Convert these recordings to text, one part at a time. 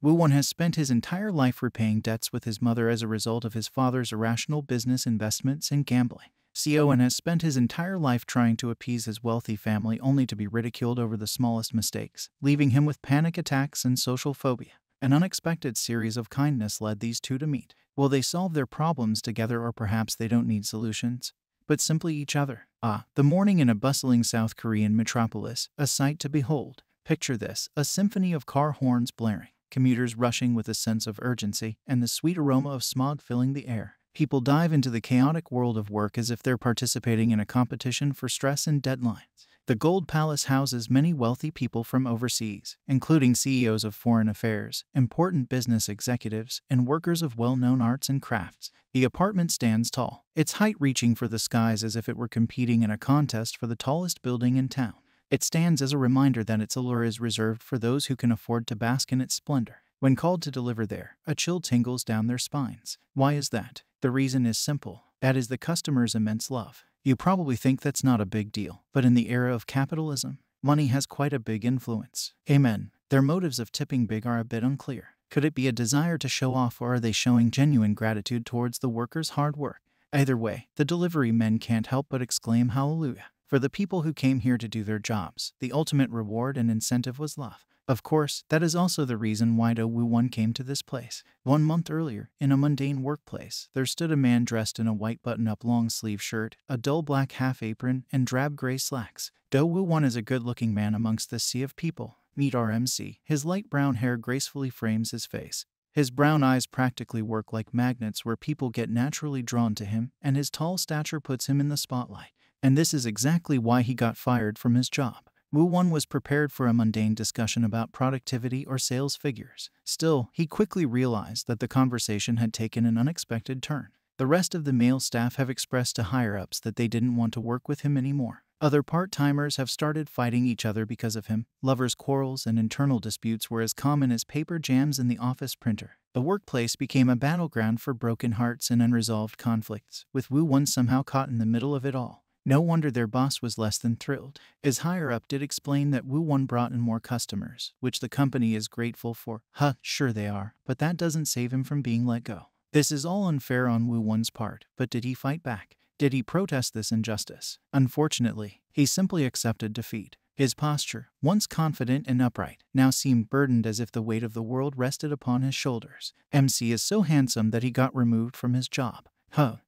Woo Won has spent his entire life repaying debts with his mother as a result of his father's irrational business investments and gambling. Won has spent his entire life trying to appease his wealthy family only to be ridiculed over the smallest mistakes, leaving him with panic attacks and social phobia. An unexpected series of kindness led these two to meet. Will they solve their problems together, or perhaps they don't need solutions, but simply each other? The morning in a bustling South Korean metropolis, a sight to behold. Picture this, a symphony of car horns blaring, commuters rushing with a sense of urgency, and the sweet aroma of smog filling the air. People dive into the chaotic world of work as if they're participating in a competition for stress and deadlines. The Gold Palace houses many wealthy people from overseas, including CEOs of foreign affairs, important business executives, and workers of well-known arts and crafts. The apartment stands tall, its height reaching for the skies as if it were competing in a contest for the tallest building in town. It stands as a reminder that its allure is reserved for those who can afford to bask in its splendor. When called to deliver there, a chill tingles down their spines. Why is that? The reason is simple. That is the customer's immense love. You probably think that's not a big deal, but in the era of capitalism, money has quite a big influence. Amen. Their motives of tipping big are a bit unclear. Could it be a desire to show off, or are they showing genuine gratitude towards the workers' hard work? Either way, the delivery men can't help but exclaim hallelujah. For the people who came here to do their jobs, the ultimate reward and incentive was love. Of course, that is also the reason why Do Woo Won came to this place. 1 month earlier, in a mundane workplace, there stood a man dressed in a white button-up long-sleeve shirt, a dull black half-apron, and drab gray slacks. Do Woo Won is a good-looking man amongst this sea of people. Meet RMC. His light brown hair gracefully frames his face. His brown eyes practically work like magnets where people get naturally drawn to him, and his tall stature puts him in the spotlight. And this is exactly why he got fired from his job. Woo Won was prepared for a mundane discussion about productivity or sales figures. Still, he quickly realized that the conversation had taken an unexpected turn. The rest of the male staff have expressed to higher-ups that they didn't want to work with him anymore. Other part-timers have started fighting each other because of him. Lovers' quarrels and internal disputes were as common as paper jams in the office printer. The workplace became a battleground for broken hearts and unresolved conflicts, with Woo Won somehow caught in the middle of it all. No wonder their boss was less than thrilled. His higher-up did explain that Woo Won brought in more customers, which the company is grateful for. Sure they are, but that doesn't save him from being let go. This is all unfair on Woo Won's part, but did he fight back? Did he protest this injustice? Unfortunately, he simply accepted defeat. His posture, once confident and upright, now seemed burdened as if the weight of the world rested upon his shoulders. MC is so handsome that he got removed from his job.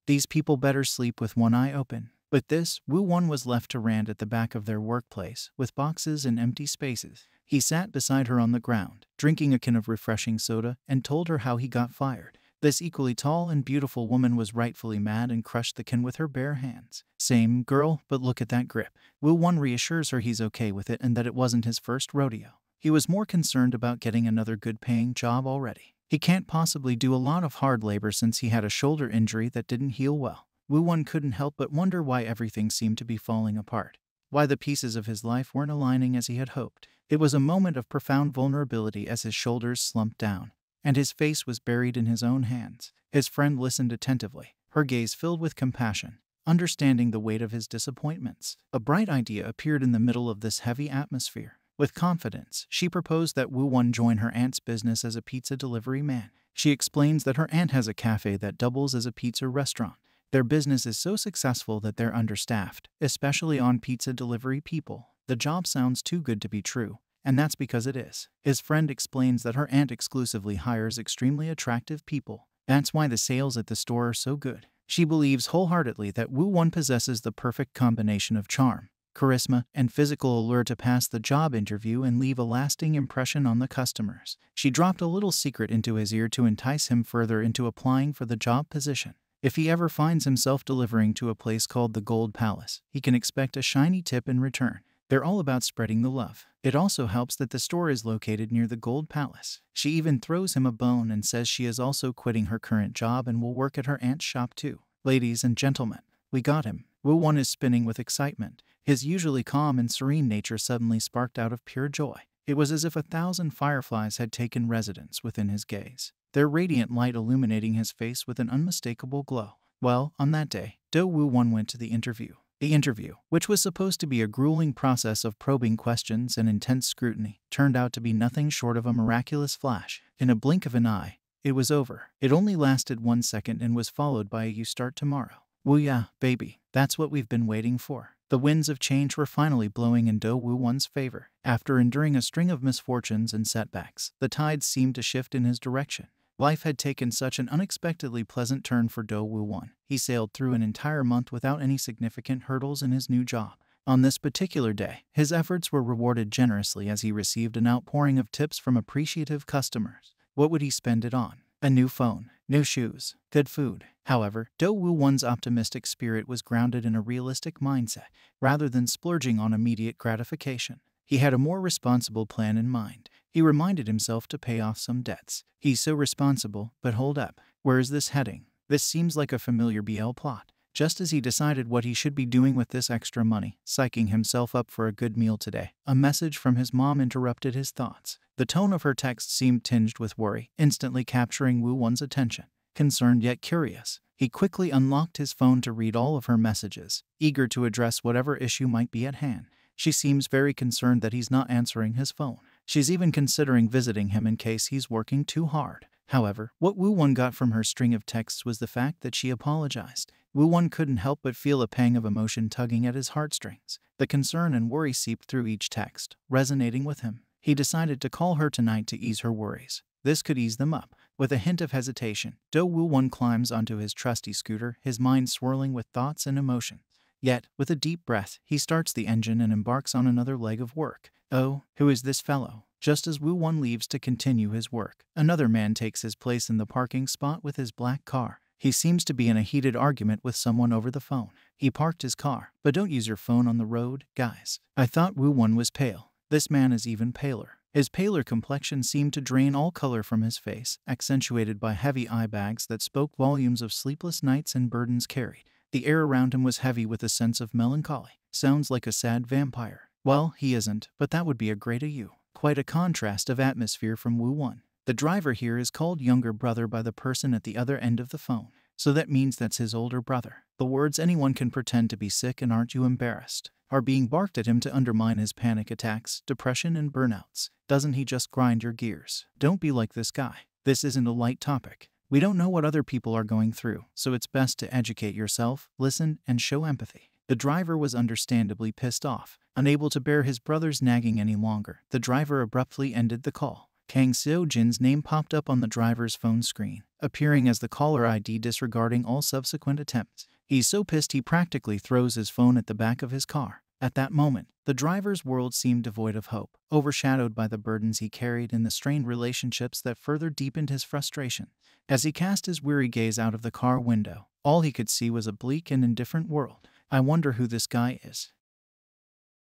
These people better sleep with one eye open. With this, Woo Won was left to rant at the back of their workplace, with boxes and empty spaces. He sat beside her on the ground, drinking a can of refreshing soda, and told her how he got fired. This equally tall and beautiful woman was rightfully mad and crushed the can with her bare hands. Same girl, but look at that grip. Woo Won reassures her he's okay with it and that it wasn't his first rodeo. He was more concerned about getting another good-paying job already. He can't possibly do a lot of hard labor since he had a shoulder injury that didn't heal well. Woo Won couldn't help but wonder why everything seemed to be falling apart. Why the pieces of his life weren't aligning as he had hoped. It was a moment of profound vulnerability as his shoulders slumped down, and his face was buried in his own hands. His friend listened attentively, her gaze filled with compassion, understanding the weight of his disappointments. A bright idea appeared in the middle of this heavy atmosphere. With confidence, she proposed that Woo Won join her aunt's business as a pizza delivery man. She explains that her aunt has a cafe that doubles as a pizza restaurant. Their business is so successful that they're understaffed, especially on pizza delivery people. The job sounds too good to be true, and that's because it is. His friend explains that her aunt exclusively hires extremely attractive people. That's why the sales at the store are so good. She believes wholeheartedly that Woo Won possesses the perfect combination of charm, charisma, and physical allure to pass the job interview and leave a lasting impression on the customers. She dropped a little secret into his ear to entice him further into applying for the job position. If he ever finds himself delivering to a place called the Gold Palace, he can expect a shiny tip in return. They're all about spreading the love. It also helps that the store is located near the Gold Palace. She even throws him a bone and says she is also quitting her current job and will work at her aunt's shop too. Ladies and gentlemen, we got him. Woo Won is spinning with excitement. His usually calm and serene nature suddenly sparked out of pure joy. It was as if 1,000 fireflies had taken residence within his gaze, their radiant light illuminating his face with an unmistakable glow. Well, on that day, Do Woo Won went to the interview. The interview, which was supposed to be a grueling process of probing questions and intense scrutiny, turned out to be nothing short of a miraculous flash. In a blink of an eye, it was over. It only lasted 1 second and was followed by a "you start tomorrow." "Well, yeah, baby, that's what we've been waiting for." The winds of change were finally blowing in Do Woo-won's favor. After enduring a string of misfortunes and setbacks, the tides seemed to shift in his direction. Life had taken such an unexpectedly pleasant turn for Do Woo-won. He sailed through an entire month without any significant hurdles in his new job. On this particular day, his efforts were rewarded generously as he received an outpouring of tips from appreciative customers. What would he spend it on? A new phone, new shoes, good food. However, Do Woo-won's optimistic spirit was grounded in a realistic mindset, rather than splurging on immediate gratification. He had a more responsible plan in mind. He reminded himself to pay off some debts. He's so responsible, but hold up. Where is this heading? This seems like a familiar BL plot. Just as he decided what he should be doing with this extra money, psyching himself up for a good meal today, a message from his mom interrupted his thoughts. The tone of her text seemed tinged with worry, instantly capturing Woo-won's attention. Concerned yet curious, he quickly unlocked his phone to read all of her messages, eager to address whatever issue might be at hand. She seems very concerned that he's not answering his phone. She's even considering visiting him in case he's working too hard. However, what Woo-won got from her string of texts was the fact that she apologized. Woo-won couldn't help but feel a pang of emotion tugging at his heartstrings. The concern and worry seeped through each text, resonating with him. He decided to call her tonight to ease her worries. This could ease them up. With a hint of hesitation, Do Woo-won climbs onto his trusty scooter, his mind swirling with thoughts and emotions. Yet, with a deep breath, he starts the engine and embarks on another leg of work. Oh, who is this fellow? Just as Woo-won leaves to continue his work, another man takes his place in the parking spot with his black car. He seems to be in a heated argument with someone over the phone. He parked his car. "But don't use your phone on the road, guys." I thought Woo-won was pale. This man is even paler. His paler complexion seemed to drain all color from his face, accentuated by heavy eye bags that spoke volumes of sleepless nights and burdens carried. The air around him was heavy with a sense of melancholy. Sounds like a sad vampire. Well, he isn't, but that would be a great you. Quite a contrast of atmosphere from Woo-won. The driver here is called younger brother by the person at the other end of the phone. So that means that's his older brother. The words "anyone can pretend to be sick and aren't you embarrassed" are being barked at him to undermine his panic attacks, depression, and burnouts. Doesn't he just grind your gears? Don't be like this guy. This isn't a light topic. We don't know what other people are going through, so it's best to educate yourself, listen, and show empathy. The driver was understandably pissed off. Unable to bear his brother's nagging any longer, the driver abruptly ended the call. Kang Seo-jin's name popped up on the driver's phone screen, appearing as the caller ID disregarding all subsequent attempts. He's so pissed he practically throws his phone at the back of his car. At that moment, the driver's world seemed devoid of hope, overshadowed by the burdens he carried and the strained relationships that further deepened his frustration. As he cast his weary gaze out of the car window, all he could see was a bleak and indifferent world. I wonder who this guy is.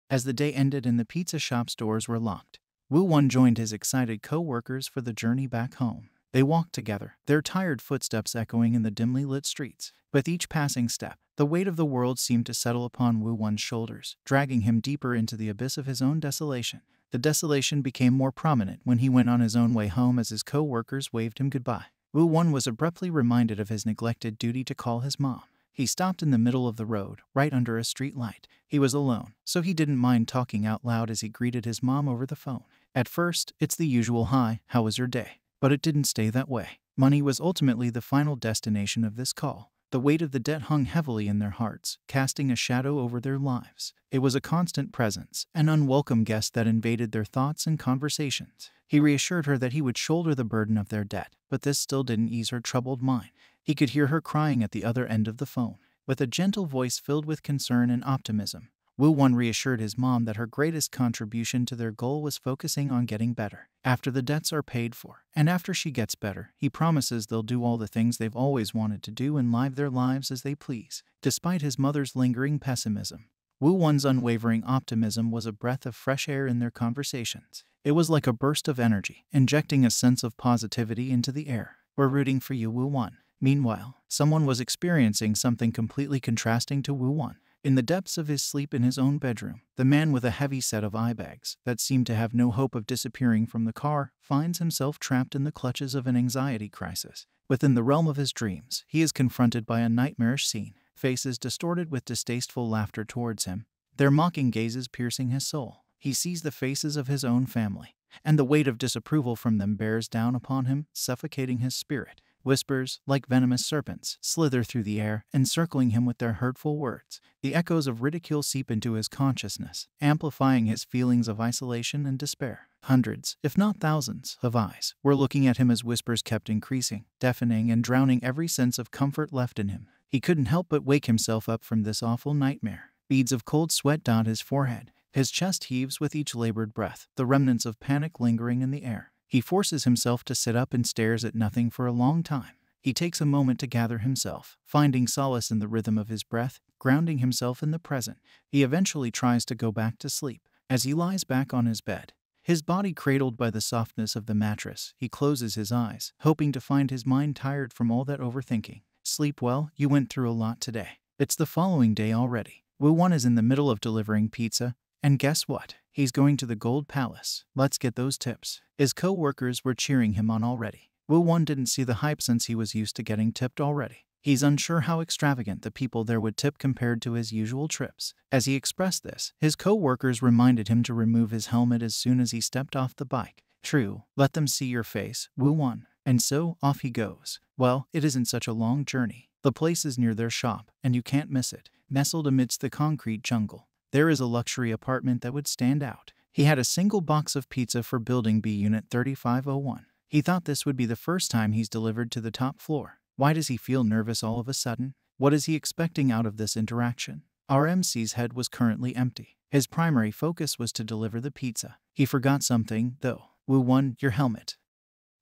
As the day ended and the pizza shop's doors were locked, Woo-won joined his excited co-workers for the journey back home. They walked together, their tired footsteps echoing in the dimly lit streets. With each passing step, the weight of the world seemed to settle upon Woo-won's shoulders, dragging him deeper into the abyss of his own desolation. The desolation became more prominent when he went on his own way home as his co-workers waved him goodbye. Woo-won was abruptly reminded of his neglected duty to call his mom. He stopped in the middle of the road, right under a street light. He was alone, so he didn't mind talking out loud as he greeted his mom over the phone. At first, it's the usual "Hi, how was your day?" But it didn't stay that way. Money was ultimately the final destination of this call. The weight of the debt hung heavily in their hearts, casting a shadow over their lives. It was a constant presence, an unwelcome guest that invaded their thoughts and conversations. He reassured her that he would shoulder the burden of their debt, but this still didn't ease her troubled mind. He could hear her crying at the other end of the phone. With a gentle voice filled with concern and optimism, Woo-won reassured his mom that her greatest contribution to their goal was focusing on getting better. After the debts are paid for, and after she gets better, he promises they'll do all the things they've always wanted to do and live their lives as they please. Despite his mother's lingering pessimism, Woo-won's unwavering optimism was a breath of fresh air in their conversations. It was like a burst of energy, injecting a sense of positivity into the air. "We're rooting for you, Woo-won." Meanwhile, someone was experiencing something completely contrasting to Woo-won. In the depths of his sleep in his own bedroom, the man with a heavy set of eye bags that seemed to have no hope of disappearing from the car finds himself trapped in the clutches of an anxiety crisis. Within the realm of his dreams, he is confronted by a nightmarish scene. faces distorted with distasteful laughter towards him, their mocking gazes piercing his soul. He sees the faces of his own family, and the weight of disapproval from them bears down upon him, suffocating his spirit. Whispers, like venomous serpents, slither through the air, encircling him with their hurtful words. The echoes of ridicule seep into his consciousness, amplifying his feelings of isolation and despair. Hundreds, if not thousands, of eyes were looking at him as whispers kept increasing, deafening and drowning every sense of comfort left in him. He couldn't help but wake himself up from this awful nightmare. Beads of cold sweat dot his forehead. His chest heaves with each labored breath, the remnants of panic lingering in the air. He forces himself to sit up and stares at nothing for a long time. He takes a moment to gather himself, finding solace in the rhythm of his breath, grounding himself in the present. He eventually tries to go back to sleep. As he lies back on his bed, his body cradled by the softness of the mattress, he closes his eyes, hoping to find his mind tired from all that overthinking. Sleep well, you went through a lot today. It's the following day already. Woo-won is in the middle of delivering pizza, and guess what? He's going to the Gold Palace. Let's get those tips. His co-workers were cheering him on already. Woo-won didn't see the hype since he was used to getting tipped already. He's unsure how extravagant the people there would tip compared to his usual trips. As he expressed this, his co-workers reminded him to remove his helmet as soon as he stepped off the bike. True, let them see your face, Woo-won. And so, off he goes. Well, it isn't such a long journey. The place is near their shop, and you can't miss it. Nestled amidst the concrete jungle, there is a luxury apartment that would stand out. He had a single box of pizza for Building B Unit 3501. He thought this would be the first time he's delivered to the top floor. Why does he feel nervous all of a sudden? What is he expecting out of this interaction? Our MC's head was currently empty. His primary focus was to deliver the pizza. He forgot something, though. Woo-won, your helmet.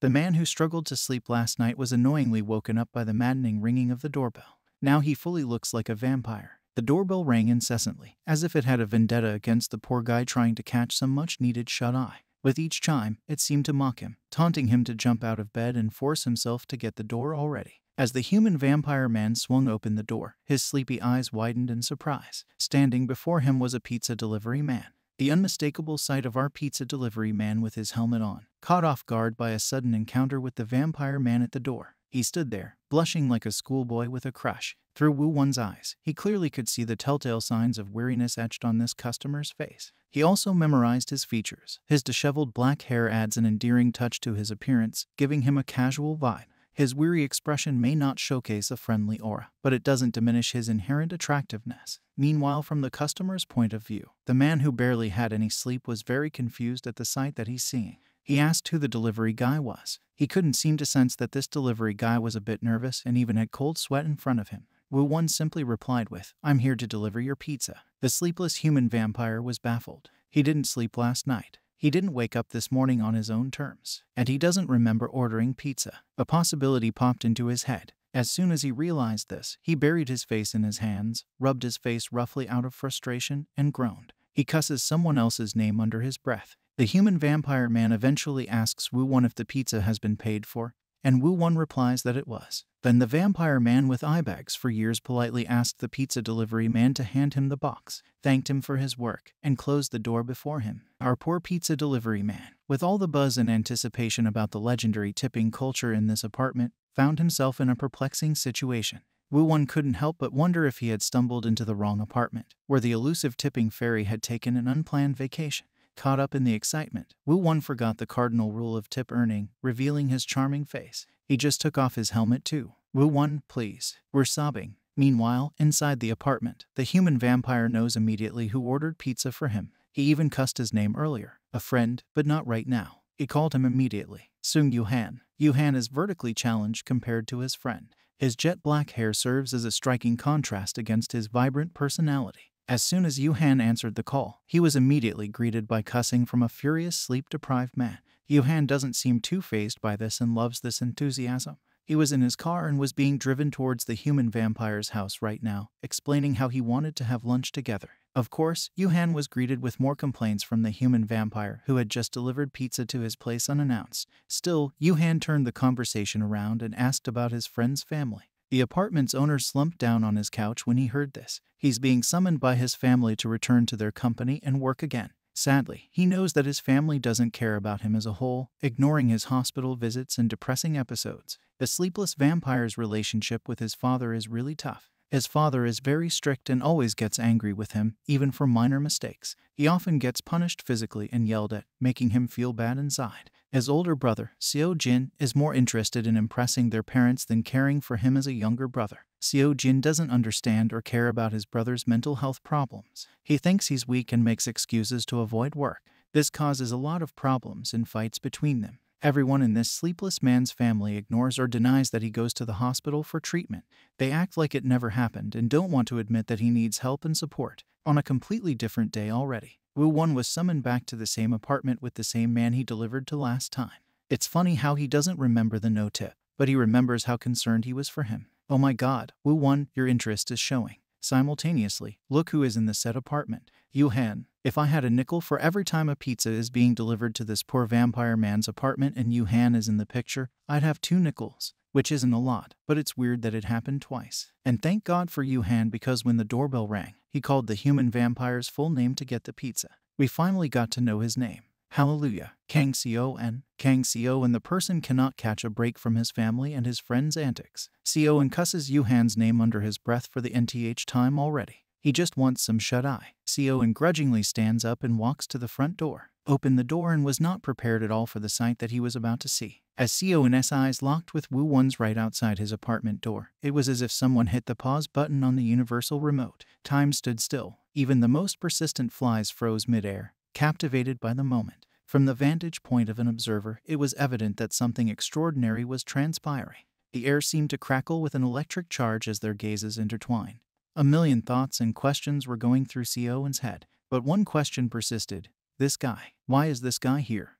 The man who struggled to sleep last night was annoyingly woken up by the maddening ringing of the doorbell. Now he fully looks like a vampire. The doorbell rang incessantly, as if it had a vendetta against the poor guy trying to catch some much-needed shut-eye. With each chime, it seemed to mock him, taunting him to jump out of bed and force himself to get the door already. As the human vampire man swung open the door, his sleepy eyes widened in surprise. Standing before him was a pizza delivery man. The unmistakable sight of our pizza delivery man with his helmet on, caught off guard by a sudden encounter with the vampire man at the door. He stood there, blushing like a schoolboy with a crush. Through Woo-won's eyes, he clearly could see the telltale signs of weariness etched on this customer's face. He also memorized his features. His disheveled black hair adds an endearing touch to his appearance, giving him a casual vibe. His weary expression may not showcase a friendly aura, but it doesn't diminish his inherent attractiveness. Meanwhile, from the customer's point of view, the man who barely had any sleep was very confused at the sight that he's seeing. He asked who the delivery guy was. He couldn't seem to sense that this delivery guy was a bit nervous and even had cold sweat in front of him. Woo-won simply replied with, "I'm here to deliver your pizza." The sleepless human vampire was baffled. He didn't sleep last night. He didn't wake up this morning on his own terms. And he doesn't remember ordering pizza. A possibility popped into his head. As soon as he realized this, he buried his face in his hands, rubbed his face roughly out of frustration, and groaned. He cusses someone else's name under his breath. The human vampire man eventually asks Woo-won if the pizza has been paid for, and Woo-won replies that it was. Then the vampire man with eye bags for years politely asked the pizza delivery man to hand him the box, thanked him for his work, and closed the door before him. Our poor pizza delivery man, with all the buzz and anticipation about the legendary tipping culture in this apartment, found himself in a perplexing situation. Woo-won couldn't help but wonder if he had stumbled into the wrong apartment, where the elusive tipping fairy had taken an unplanned vacation. Caught up in the excitement, Woo-won forgot the cardinal rule of tip earning, revealing his charming face. He just took off his helmet too. Woo-won, please. We're sobbing. Meanwhile, inside the apartment, the human vampire knows immediately who ordered pizza for him. He even cussed his name earlier. A friend, but not right now. He called him immediately. Sung Yoo-han. Yoo-han is vertically challenged compared to his friend. His jet black hair serves as a striking contrast against his vibrant personality. As soon as Yoo-han answered the call, he was immediately greeted by cussing from a furious, sleep-deprived man. Yoo-han doesn't seem too fazed by this and loves this enthusiasm. He was in his car and was being driven towards the human vampire's house right now, explaining how he wanted to have lunch together. Of course, Yoo-han was greeted with more complaints from the human vampire who had just delivered pizza to his place unannounced. Still, Yoo-han turned the conversation around and asked about his friend's family. The apartment's owner slumped down on his couch when he heard this. He's being summoned by his family to return to their company and work again. Sadly, he knows that his family doesn't care about him as a whole, ignoring his hospital visits and depressing episodes. The sleepless vampire's relationship with his father is really tough. His father is very strict and always gets angry with him, even for minor mistakes. He often gets punished physically and yelled at, making him feel bad inside. His older brother, Seo Jin, is more interested in impressing their parents than caring for him as a younger brother. Seo Jin doesn't understand or care about his brother's mental health problems. He thinks he's weak and makes excuses to avoid work. This causes a lot of problems and fights between them. Everyone in this sleepless man's family ignores or denies that he goes to the hospital for treatment. They act like it never happened and don't want to admit that he needs help and support. On a completely different day already, Woo-won was summoned back to the same apartment with the same man he delivered to last time. It's funny how he doesn't remember the no-tip, but he remembers how concerned he was for him. Oh my god, Woo-won, your interest is showing. Simultaneously, look who is in the said apartment. Yoo-han. If I had a nickel for every time a pizza is being delivered to this poor vampire man's apartment and Yoo-han is in the picture, I'd have 2 nickels. Which isn't a lot, but it's weird that it happened twice. And thank God for Yoo-han, because when the doorbell rang, he called the human vampire's full name to get the pizza. We finally got to know his name. Hallelujah. Kang Seo-en. Kang Seo-en, the person cannot catch a break from his family and his friends' antics. Seo-en cusses Yoo-han's name under his breath for the nth time already. He just wants some shut-eye. Seo-en grudgingly stands up and walks to the front door, opened the door and was not prepared at all for the sight that he was about to see. As Seo-en's eyes locked with Woo-won's right outside his apartment door, it was as if someone hit the pause button on the universal remote. Time stood still. Even the most persistent flies froze mid-air, captivated by the moment. From the vantage point of an observer, it was evident that something extraordinary was transpiring. The air seemed to crackle with an electric charge as their gazes intertwined. A million thoughts and questions were going through Seo-en's head, but one question persisted. This guy. Why is this guy here?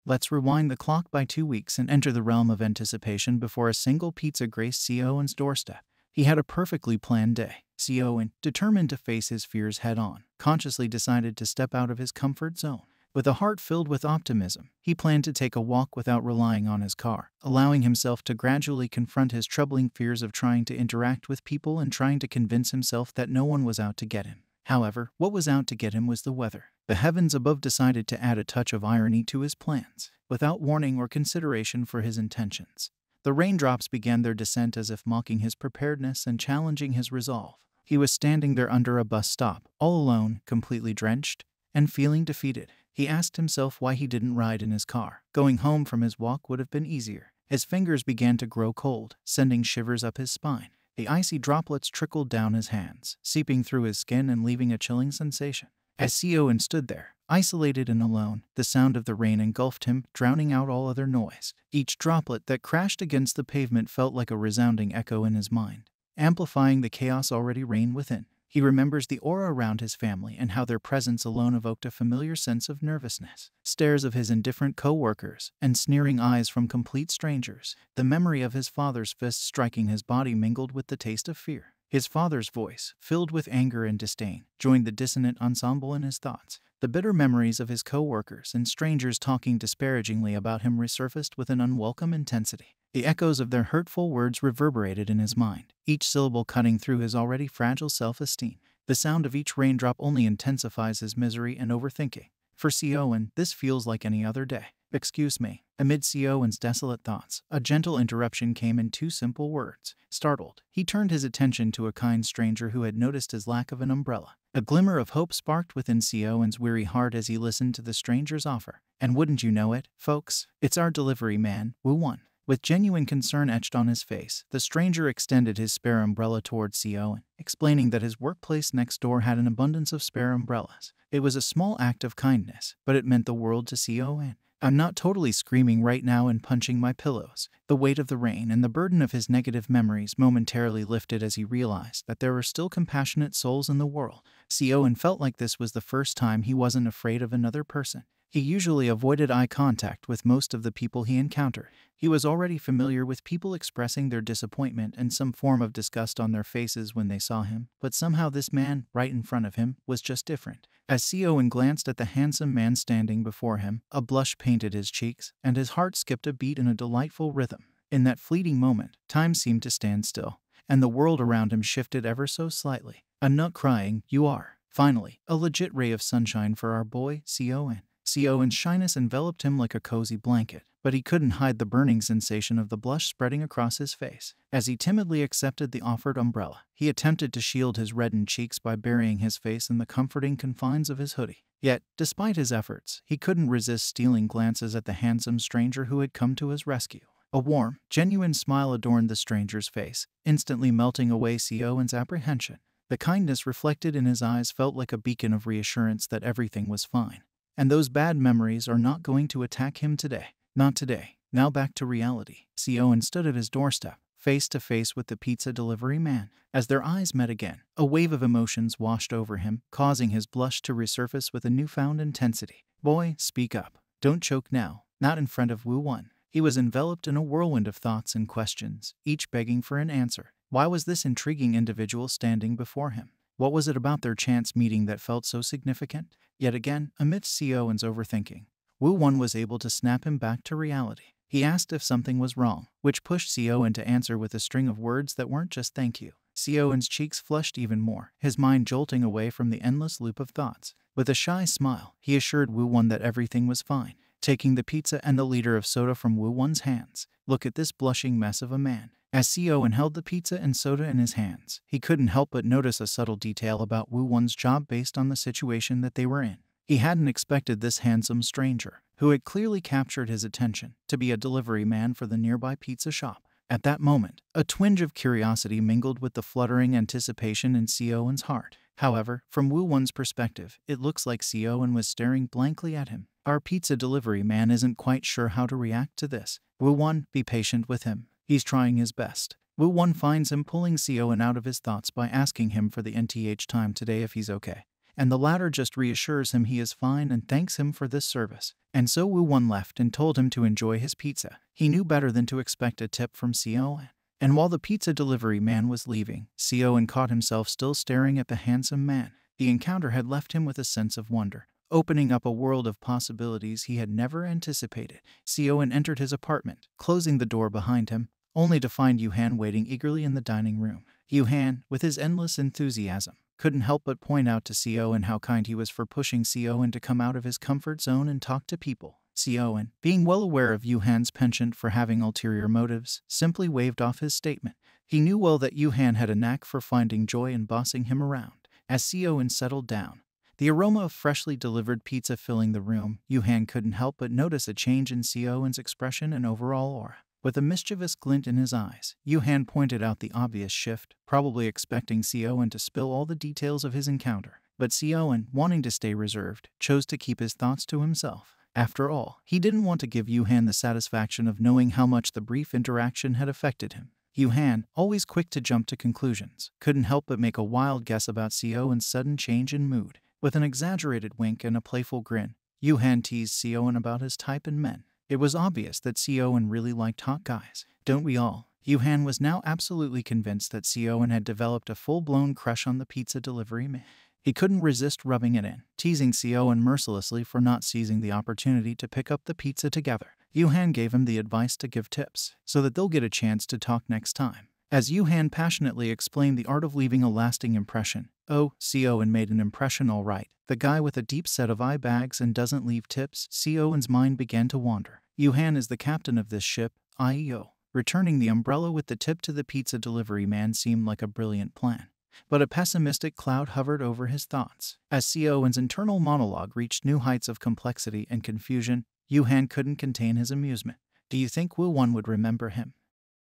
Let's rewind the clock by 2 weeks and enter the realm of anticipation before a single pizza graced Seo-en's doorstep. He had a perfectly planned day. Seo-en, determined to face his fears head-on, consciously decided to step out of his comfort zone. With a heart filled with optimism, he planned to take a walk without relying on his car, allowing himself to gradually confront his troubling fears of trying to interact with people and trying to convince himself that no one was out to get him. However, what was out to get him was the weather. The heavens above decided to add a touch of irony to his plans, without warning or consideration for his intentions. The raindrops began their descent as if mocking his preparedness and challenging his resolve. He was standing there under a bus stop, all alone, completely drenched, and feeling defeated. He asked himself why he didn't ride in his car. Going home from his walk would have been easier. His fingers began to grow cold, sending shivers up his spine. The icy droplets trickled down his hands, seeping through his skin and leaving a chilling sensation. As Seo-en stood there, isolated and alone, the sound of the rain engulfed him, drowning out all other noise. Each droplet that crashed against the pavement felt like a resounding echo in his mind, amplifying the chaos already reigned within. He remembers the aura around his family and how their presence alone evoked a familiar sense of nervousness. Stares of his indifferent co-workers and sneering eyes from complete strangers. The memory of his father's fist striking his body mingled with the taste of fear. His father's voice, filled with anger and disdain, joined the dissonant ensemble in his thoughts. The bitter memories of his co-workers and strangers talking disparagingly about him resurfaced with an unwelcome intensity. The echoes of their hurtful words reverberated in his mind, each syllable cutting through his already fragile self-esteem. The sound of each raindrop only intensifies his misery and overthinking. For Seo-en, this feels like any other day. Excuse me. Amid Seo-en's desolate thoughts, a gentle interruption came in 2 simple words. Startled, he turned his attention to a kind stranger who had noticed his lack of an umbrella. A glimmer of hope sparked within Seo-en's weary heart as he listened to the stranger's offer. And wouldn't you know it, folks, it's our delivery man, Woo-won. With genuine concern etched on his face, the stranger extended his spare umbrella towards Seo-en, explaining that his workplace next door had an abundance of spare umbrellas. It was a small act of kindness, but it meant the world to Seo-en. I'm not totally screaming right now and punching my pillows. The weight of the rain and the burden of his negative memories momentarily lifted as he realized that there were still compassionate souls in the world. Seo-en felt like this was the first time he wasn't afraid of another person. He usually avoided eye contact with most of the people he encountered. He was already familiar with people expressing their disappointment and some form of disgust on their faces when they saw him, but somehow this man, right in front of him, was just different. As Seo-en glanced at the handsome man standing before him, a blush painted his cheeks, and his heart skipped a beat in a delightful rhythm. In that fleeting moment, time seemed to stand still, and the world around him shifted ever so slightly. I'm not crying, you are. Finally, a legit ray of sunshine for our boy, Seo-en. Siowen's shyness enveloped him like a cozy blanket, but he couldn't hide the burning sensation of the blush spreading across his face. As he timidly accepted the offered umbrella, he attempted to shield his reddened cheeks by burying his face in the comforting confines of his hoodie. Yet, despite his efforts, he couldn't resist stealing glances at the handsome stranger who had come to his rescue. A warm, genuine smile adorned the stranger's face, instantly melting away Siowen's apprehension. The kindness reflected in his eyes felt like a beacon of reassurance that everything was fine. And those bad memories are not going to attack him today. Not today. Now back to reality. Siowen stood at his doorstep, face to face with the pizza delivery man. As their eyes met again, a wave of emotions washed over him, causing his blush to resurface with a newfound intensity. "Boy, speak up. Don't choke now. Not in front of Wu Wan." He was enveloped in a whirlwind of thoughts and questions, each begging for an answer. Why was this intriguing individual standing before him? What was it about their chance meeting that felt so significant? Yet again, amidst Siowen's overthinking, Wu Wan was able to snap him back to reality. He asked if something was wrong, which pushed Siowen to answer with a string of words that weren't just thank you. Siowen's cheeks flushed even more, his mind jolting away from the endless loop of thoughts. With a shy smile, he assured Wu Wan that everything was fine, taking the pizza and the liter of soda from Wu Wan's hands. Look at this blushing mess of a man. As Siowen held the pizza and soda in his hands, he couldn't help but notice a subtle detail about Wu Wan's job based on the situation that they were in. He hadn't expected this handsome stranger, who had clearly captured his attention, to be a delivery man for the nearby pizza shop. At that moment, a twinge of curiosity mingled with the fluttering anticipation in Siowen's heart. However, from Wu Wan's perspective, it looks like Siowen was staring blankly at him. Our pizza delivery man isn't quite sure how to react to this. Wu Wan, be patient with him. He's trying his best. Wu Wan finds him pulling Siowen out of his thoughts by asking him for the NTH time today if he's okay. And the latter just reassures him he is fine and thanks him for this service. And so Wu Wan left and told him to enjoy his pizza. He knew better than to expect a tip from Siowen. And while the pizza delivery man was leaving, Siowen caught himself still staring at the handsome man. The encounter had left him with a sense of wonder, opening up a world of possibilities he had never anticipated. Siowen entered his apartment, closing the door behind him, only to find Yuhan waiting eagerly in the dining room. Yuhan, with his endless enthusiasm, couldn't help but point out to Siowen how kind he was for pushing Siowen to come out of his comfort zone and talk to people. Siowen, being well aware of Yuhan's penchant for having ulterior motives, simply waved off his statement. He knew well that Yuhan had a knack for finding joy in bossing him around. As Siowen settled down, the aroma of freshly delivered pizza filling the room, Yuhan couldn't help but notice a change in Siowen's expression and overall aura. With a mischievous glint in his eyes, Yuhan pointed out the obvious shift, probably expecting Siowen to spill all the details of his encounter. But Siowen, wanting to stay reserved, chose to keep his thoughts to himself. After all, he didn't want to give Yuhan the satisfaction of knowing how much the brief interaction had affected him. Yuhan, always quick to jump to conclusions, couldn't help but make a wild guess about Siowen's sudden change in mood. With an exaggerated wink and a playful grin, Yuhan teased Siowen about his type and men. It was obvious that Siowen really liked hot guys. Don't we all? Yuhan was now absolutely convinced that Siowen had developed a full-blown crush on the pizza delivery man. He couldn't resist rubbing it in, teasing Siowen mercilessly for not seizing the opportunity to pick up the pizza together. Yuhan gave him the advice to give tips, so that they'll get a chance to talk next time. As Yuhan passionately explained the art of leaving a lasting impression, oh, Siowen made an impression all right. The guy with a deep set of eye bags and doesn't leave tips. Siowen's mind began to wander. Yuhan is the captain of this ship, IEO. Returning the umbrella with the tip to the pizza delivery man seemed like a brilliant plan. But a pessimistic cloud hovered over his thoughts. As Siowen's internal monologue reached new heights of complexity and confusion, Yuhan couldn't contain his amusement. Do you think Wu Wan would remember him?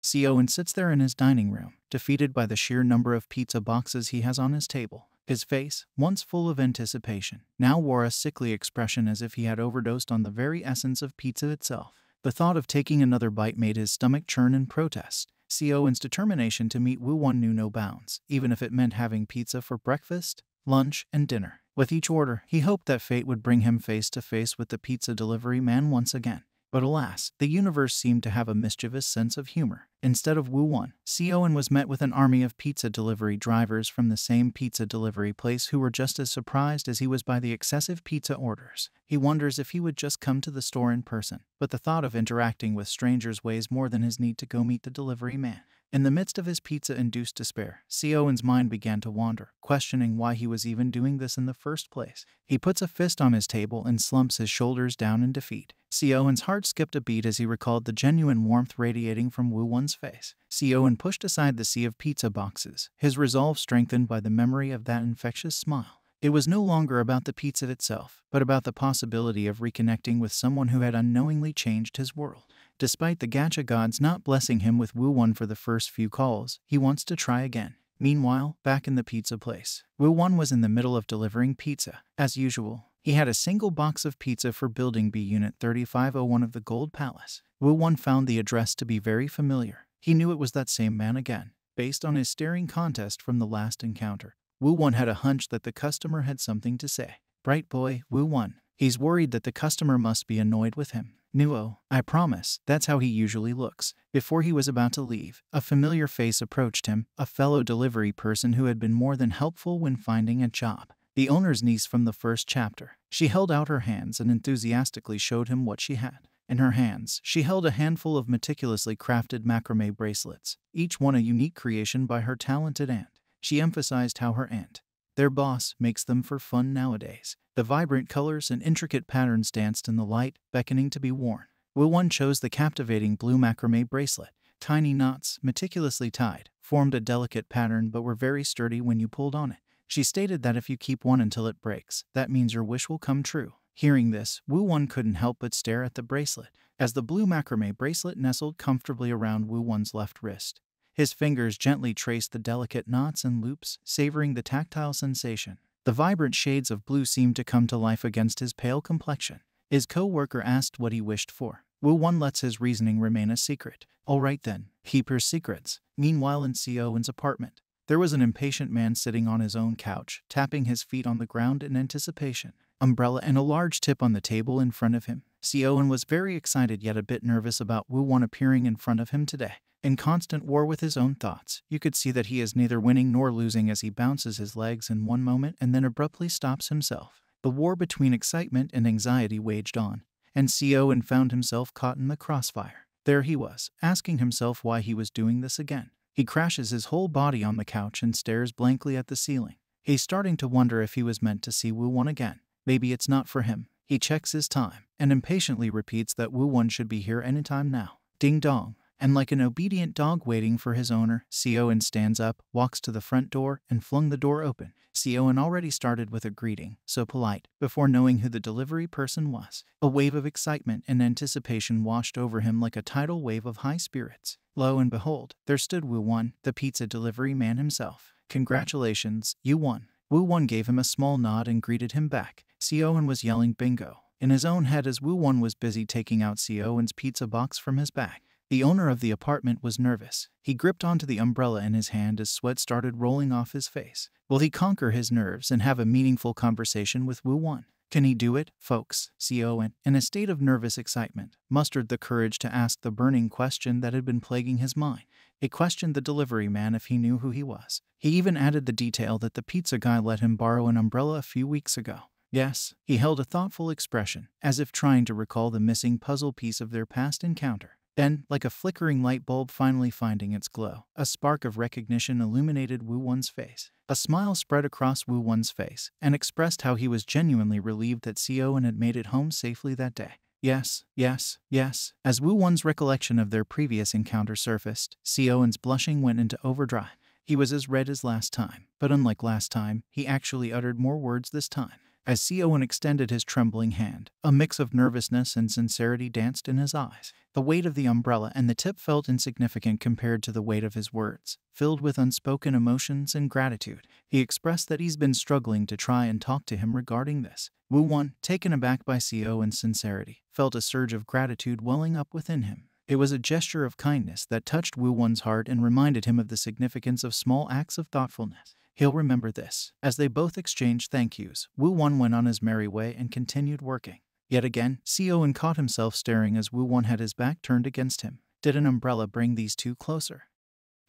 Siowen sits there in his dining room, defeated by the sheer number of pizza boxes he has on his table. His face, once full of anticipation, now wore a sickly expression as if he had overdosed on the very essence of pizza itself. The thought of taking another bite made his stomach churn in protest. Siowen's determination to meet Wu Wan knew no bounds, even if it meant having pizza for breakfast, lunch, and dinner. With each order, he hoped that fate would bring him face to face with the pizza delivery man once again. But alas, the universe seemed to have a mischievous sense of humor. Instead of Wu Wan, Siowen was met with an army of pizza delivery drivers from the same pizza delivery place who were just as surprised as he was by the excessive pizza orders. He wonders if he would just come to the store in person, but the thought of interacting with strangers weighs more than his need to go meet the delivery man. In the midst of his pizza-induced despair, Siowen's mind began to wander, questioning why he was even doing this in the first place. He puts a fist on his table and slumps his shoulders down in defeat. Siowen's heart skipped a beat as he recalled the genuine warmth radiating from Woo-won's face. Siowen pushed aside the sea of pizza boxes, his resolve strengthened by the memory of that infectious smile. It was no longer about the pizza itself, but about the possibility of reconnecting with someone who had unknowingly changed his world. Despite the gacha gods not blessing him with Woo-won for the first few calls, he wants to try again. Meanwhile, back in the pizza place, Woo-won was in the middle of delivering pizza. As usual, he had a single box of pizza for Building B Unit 3501 of the Gold Palace. Woo-won found the address to be very familiar. He knew it was that same man again. Based on his staring contest from the last encounter, Woo-won had a hunch that the customer had something to say. Bright boy, Woo-won. He's worried that the customer must be annoyed with him. Nuo, I promise, that's how he usually looks. Before he was about to leave, a familiar face approached him, a fellow delivery person who had been more than helpful when finding a job. The owner's niece from the first chapter. She held out her hands and enthusiastically showed him what she had. In her hands, she held a handful of meticulously crafted macrame bracelets, each one a unique creation by her talented aunt. She emphasized how her aunt, their boss, makes them for fun nowadays. The vibrant colors and intricate patterns danced in the light, beckoning to be worn. Woo-won chose the captivating blue macrame bracelet. Tiny knots, meticulously tied, formed a delicate pattern but were very sturdy when you pulled on it. She stated that if you keep one until it breaks, that means your wish will come true. Hearing this, Woo-won couldn't help but stare at the bracelet, as the blue macrame bracelet nestled comfortably around Woo-won's left wrist. His fingers gently traced the delicate knots and loops, savoring the tactile sensation. The vibrant shades of blue seemed to come to life against his pale complexion. His co-worker asked what he wished for. Woo-won lets his reasoning remain a secret. All right then, keep her secrets. Meanwhile in Siowen's apartment, there was an impatient man sitting on his own couch, tapping his feet on the ground in anticipation. Umbrella and a large tip on the table in front of him. Siowen was very excited yet a bit nervous about Woo-won appearing in front of him today. In constant war with his own thoughts, you could see that he is neither winning nor losing as he bounces his legs in one moment and then abruptly stops himself. The war between excitement and anxiety waged on, and Siowen found himself caught in the crossfire. There he was, asking himself why he was doing this again. He crashes his whole body on the couch and stares blankly at the ceiling. He's starting to wonder if he was meant to see Woo-won again. Maybe it's not for him. He checks his time, and impatiently repeats that Woo-won should be here anytime now. Ding dong. And like an obedient dog waiting for his owner, Siowen stands up, walks to the front door, and flung the door open. Siowen already started with a greeting, so polite, before knowing who the delivery person was. A wave of excitement and anticipation washed over him like a tidal wave of high spirits. Lo and behold, there stood Woo-won, the pizza delivery man himself. Congratulations, you won. Woo-won gave him a small nod and greeted him back. Siowen was yelling bingo in his own head as Woo-won was busy taking out Siowen's pizza box from his bag. The owner of the apartment was nervous. He gripped onto the umbrella in his hand as sweat started rolling off his face. Will he conquer his nerves and have a meaningful conversation with Woo-won? Can he do it, folks? Siowen, in a state of nervous excitement, mustered the courage to ask the burning question that had been plaguing his mind. It questioned the delivery man if he knew who he was. He even added the detail that the pizza guy let him borrow an umbrella a few weeks ago. Yes, he held a thoughtful expression, as if trying to recall the missing puzzle piece of their past encounter. Then, like a flickering light bulb finally finding its glow, a spark of recognition illuminated Woo-won's face. A smile spread across Woo-won's face and expressed how he was genuinely relieved that Siowen had made it home safely that day. Yes, yes, yes. As Woo-won's recollection of their previous encounter surfaced, Siowen's blushing went into overdrive. He was as red as last time, but unlike last time, he actually uttered more words this time. As Siowen extended his trembling hand, a mix of nervousness and sincerity danced in his eyes. The weight of the umbrella and the tip felt insignificant compared to the weight of his words, filled with unspoken emotions and gratitude. He expressed that he's been struggling to try and talk to him regarding this. Woo-won, taken aback by Siowen's sincerity, felt a surge of gratitude welling up within him. It was a gesture of kindness that touched Woo-won's heart and reminded him of the significance of small acts of thoughtfulness. He'll remember this. As they both exchanged thank yous, Woo-won went on his merry way and continued working. Yet again, Siowen caught himself staring as Woo-won had his back turned against him. Did an umbrella bring these two closer?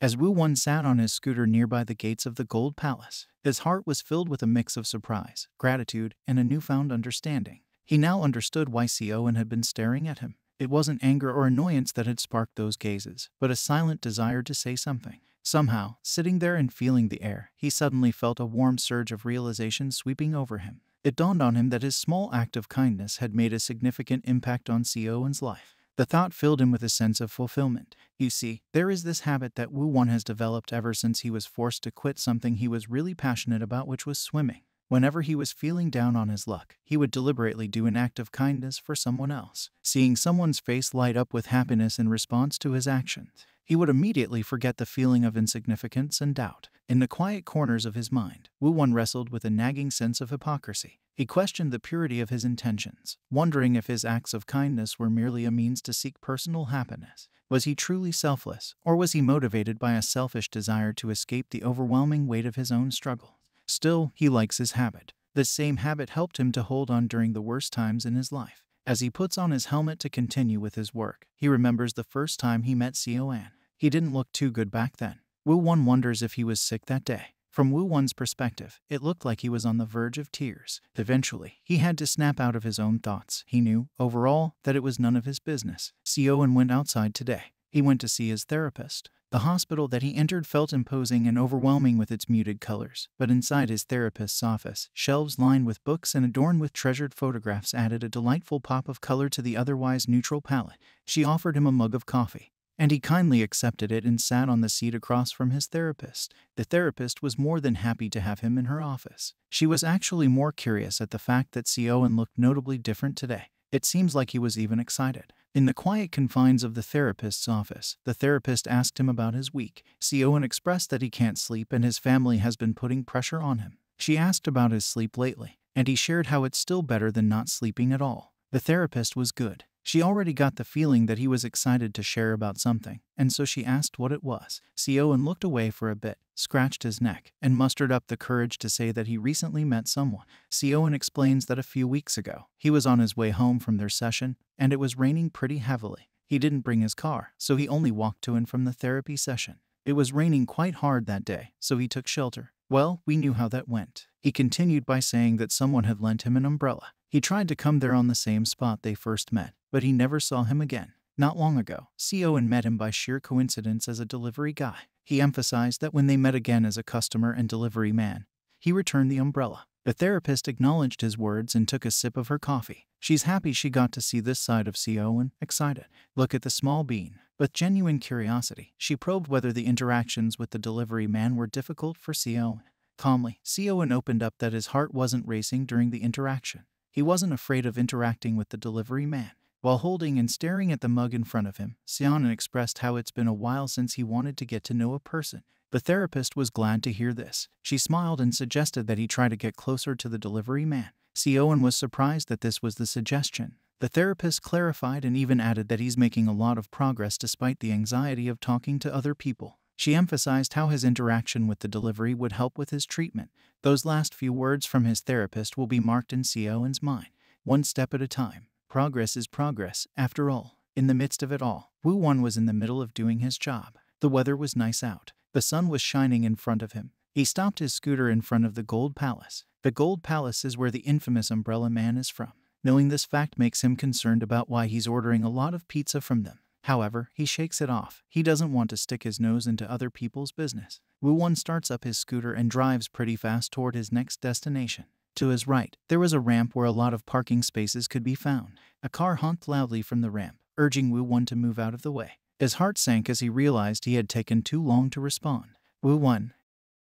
As Woo-won sat on his scooter nearby the gates of the Gold Palace, his heart was filled with a mix of surprise, gratitude, and a newfound understanding. He now understood why Siowen had been staring at him. It wasn't anger or annoyance that had sparked those gazes, but a silent desire to say something. Somehow, sitting there and feeling the air, he suddenly felt a warm surge of realization sweeping over him. It dawned on him that his small act of kindness had made a significant impact on Siowen's life. The thought filled him with a sense of fulfillment. You see, there is this habit that Woo-won has developed ever since he was forced to quit something he was really passionate about, which was swimming. Whenever he was feeling down on his luck, he would deliberately do an act of kindness for someone else. Seeing someone's face light up with happiness in response to his actions, he would immediately forget the feeling of insignificance and doubt. In the quiet corners of his mind, Woo-won wrestled with a nagging sense of hypocrisy. He questioned the purity of his intentions, wondering if his acts of kindness were merely a means to seek personal happiness. Was he truly selfless, or was he motivated by a selfish desire to escape the overwhelming weight of his own struggle? Still, he likes his habit. This same habit helped him to hold on during the worst times in his life. As he puts on his helmet to continue with his work, he remembers the first time he met Siowen. He didn't look too good back then. Woo-won wonders if he was sick that day. From Woo-won's perspective, it looked like he was on the verge of tears. Eventually, he had to snap out of his own thoughts. He knew, overall, that it was none of his business. Siowen went outside today. He went to see his therapist. The hospital that he entered felt imposing and overwhelming with its muted colors, but inside his therapist's office, shelves lined with books and adorned with treasured photographs added a delightful pop of color to the otherwise neutral palette. She offered him a mug of coffee, and he kindly accepted it and sat on the seat across from his therapist. The therapist was more than happy to have him in her office. She was actually more curious at the fact that Siowen looked notably different today. It seems like he was even excited. In the quiet confines of the therapist's office, the therapist asked him about his week. Siowen expressed that he can't sleep and his family has been putting pressure on him. She asked about his sleep lately, and he shared how it's still better than not sleeping at all. The therapist was good. She already got the feeling that he was excited to share about something, and so she asked what it was. Siowen looked away for a bit, scratched his neck, and mustered up the courage to say that he recently met someone. Siowen explains that a few weeks ago, he was on his way home from their session, and it was raining pretty heavily. He didn't bring his car, so he only walked to and from the therapy session. It was raining quite hard that day, so he took shelter. Well, we knew how that went. He continued by saying that someone had lent him an umbrella. He tried to come there on the same spot they first met, but he never saw him again. Not long ago, Siowen met him by sheer coincidence as a delivery guy. He emphasized that when they met again as a customer and delivery man, he returned the umbrella. The therapist acknowledged his words and took a sip of her coffee. She's happy she got to see this side of Siowen, excited. Look at the small bean. With genuine curiosity, she probed whether the interactions with the delivery man were difficult for Siowen. Calmly, Siowen opened up that his heart wasn't racing during the interaction. He wasn't afraid of interacting with the delivery man. While holding and staring at the mug in front of him, Siowen expressed how it's been a while since he wanted to get to know a person. The therapist was glad to hear this. She smiled and suggested that he try to get closer to the delivery man. Siowen was surprised that this was the suggestion. The therapist clarified and even added that he's making a lot of progress despite the anxiety of talking to other people. She emphasized how his interaction with the delivery would help with his treatment. Those last few words from his therapist will be marked in Siowen's mind. One step at a time. Progress is progress, after all. In the midst of it all, Woo-won was in the middle of doing his job. The weather was nice out. The sun was shining in front of him. He stopped his scooter in front of the Gold Palace. The Gold Palace is where the infamous Umbrella Man is from. Knowing this fact makes him concerned about why he's ordering a lot of pizza from them. However, he shakes it off. He doesn't want to stick his nose into other people's business. Woo-won starts up his scooter and drives pretty fast toward his next destination. To his right, there was a ramp where a lot of parking spaces could be found. A car honked loudly from the ramp, urging Woo-won to move out of the way. His heart sank as he realized he had taken too long to respond. Woo-won.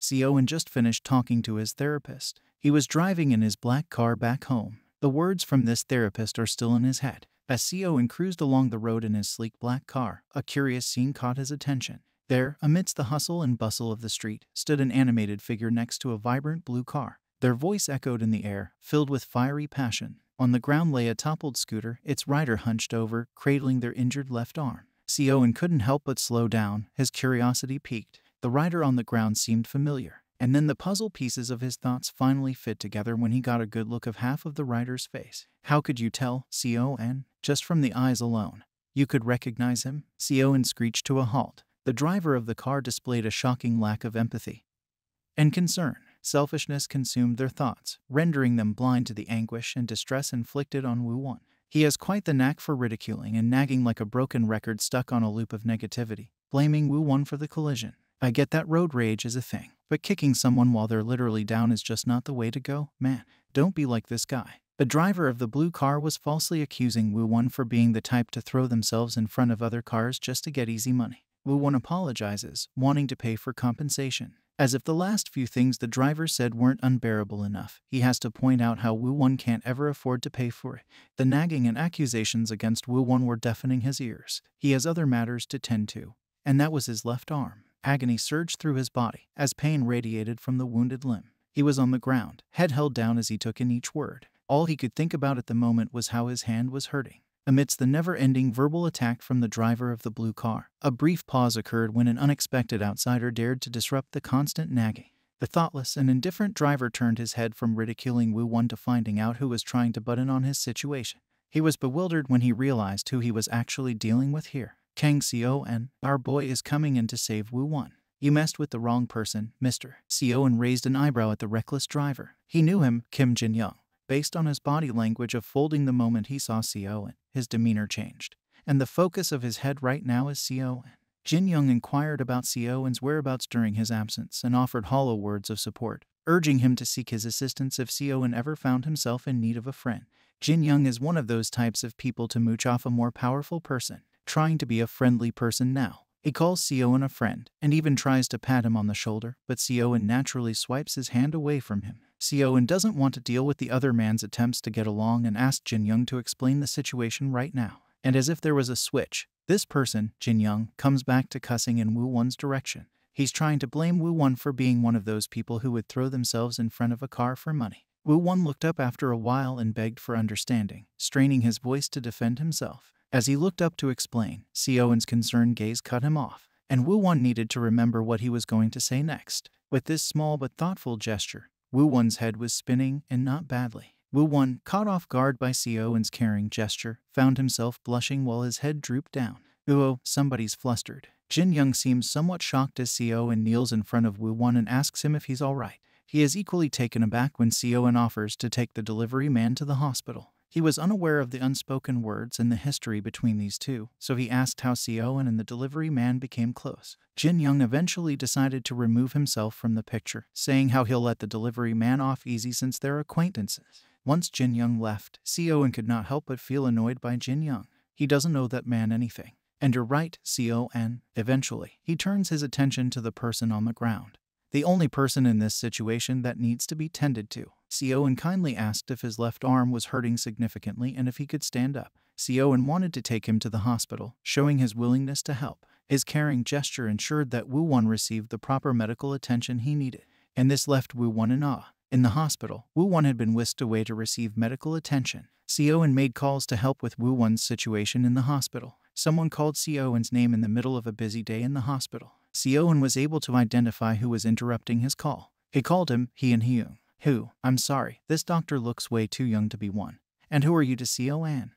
Siowen just finished talking to his therapist. He was driving in his black car back home. The words from this therapist are still in his head. As Siowen cruised along the road in his sleek black car, a curious scene caught his attention. There, amidst the hustle and bustle of the street, stood an animated figure next to a vibrant blue car. Their voice echoed in the air, filled with fiery passion. On the ground lay a toppled scooter, its rider hunched over, cradling their injured left arm. Siowen couldn't help but slow down, his curiosity piqued. The rider on the ground seemed familiar. And then the puzzle pieces of his thoughts finally fit together when he got a good look of half of the rider's face. How could you tell, Siowen? Just from the eyes alone. You could recognize him? Siowen screeched to a halt. The driver of the car displayed a shocking lack of empathy and concern. Selfishness consumed their thoughts, rendering them blind to the anguish and distress inflicted on Woo-won. He has quite the knack for ridiculing and nagging like a broken record stuck on a loop of negativity, blaming Woo-won for the collision. I get that road rage is a thing, but kicking someone while they're literally down is just not the way to go, man. Don't be like this guy. The driver of the blue car was falsely accusing Woo-won for being the type to throw themselves in front of other cars just to get easy money. Woo-won apologizes, wanting to pay for compensation. As if the last few things the driver said weren't unbearable enough, he has to point out how Woo-won can't ever afford to pay for it. The nagging and accusations against Woo-won were deafening his ears. He has other matters to tend to, and that was his left arm. Agony surged through his body as pain radiated from the wounded limb. He was on the ground, head held down as he took in each word. All he could think about at the moment was how his hand was hurting. Amidst the never-ending verbal attack from the driver of the blue car, a brief pause occurred when an unexpected outsider dared to disrupt the constant nagging. The thoughtless and indifferent driver turned his head from ridiculing Woo-won to finding out who was trying to butt in on his situation. He was bewildered when he realized who he was actually dealing with here. Kang Seo-eun, our boy is coming in to save Woo-won. You messed with the wrong person, Mr. Seo-eun raised an eyebrow at the reckless driver. He knew him, Kim Jin-young. Based on his body language of folding the moment he saw Seo-eun, his demeanor changed. And the focus of his head right now is Seo-eun. Jin-young inquired about Seo-eun's whereabouts during his absence and offered hollow words of support, urging him to seek his assistance if Seo-eun ever found himself in need of a friend. Jin-young is one of those types of people to mooch off a more powerful person, trying to be a friendly person now. He calls Seo-eun a friend, and even tries to pat him on the shoulder, but Seo-eun naturally swipes his hand away from him. Seo-eun doesn't want to deal with the other man's attempts to get along and asks Jin-young to explain the situation right now. And as if there was a switch, this person, Jin-young, comes back to cussing in Woo-won's direction. He's trying to blame Woo-won for being one of those people who would throw themselves in front of a car for money. Woo-won looked up after a while and begged for understanding, straining his voice to defend himself. As he looked up to explain, Seo-eun's concerned gaze cut him off, and Woo-won needed to remember what he was going to say next. With this small but thoughtful gesture, Woo-won's head was spinning, and not badly. Woo-won, caught off guard by Seo-eun's caring gesture, found himself blushing while his head drooped down. "Oh, somebody's flustered." Jin-young seems somewhat shocked as Seo-eun kneels in front of Woo-won and asks him if he's alright. He is equally taken aback when Seo-eun offers to take the delivery man to the hospital. He was unaware of the unspoken words and the history between these two, so he asked how Seo-eun and the delivery man became close. Jin-young eventually decided to remove himself from the picture, saying how he'll let the delivery man off easy since they're acquaintances. Once Jin-young left, Seo-eun could not help but feel annoyed by Jin-young. He doesn't owe that man anything. And you're right, Seo-eun. Eventually, he turns his attention to the person on the ground. The only person in this situation that needs to be tended to. Seo-eun kindly asked if his left arm was hurting significantly and if he could stand up. Seo-eun wanted to take him to the hospital, showing his willingness to help. His caring gesture ensured that Woo-won received the proper medical attention he needed, and this left Woo-won in awe. In the hospital, Woo-won had been whisked away to receive medical attention. Seo-eun made calls to help with Woo-won's situation in the hospital. Someone called Seo-eun's name in the middle of a busy day in the hospital. Seo-eun was able to identify who was interrupting his call. He called him Hyun-hyung. "Who? I'm sorry, this doctor looks way too young to be one. And who are you to Seo-eun?"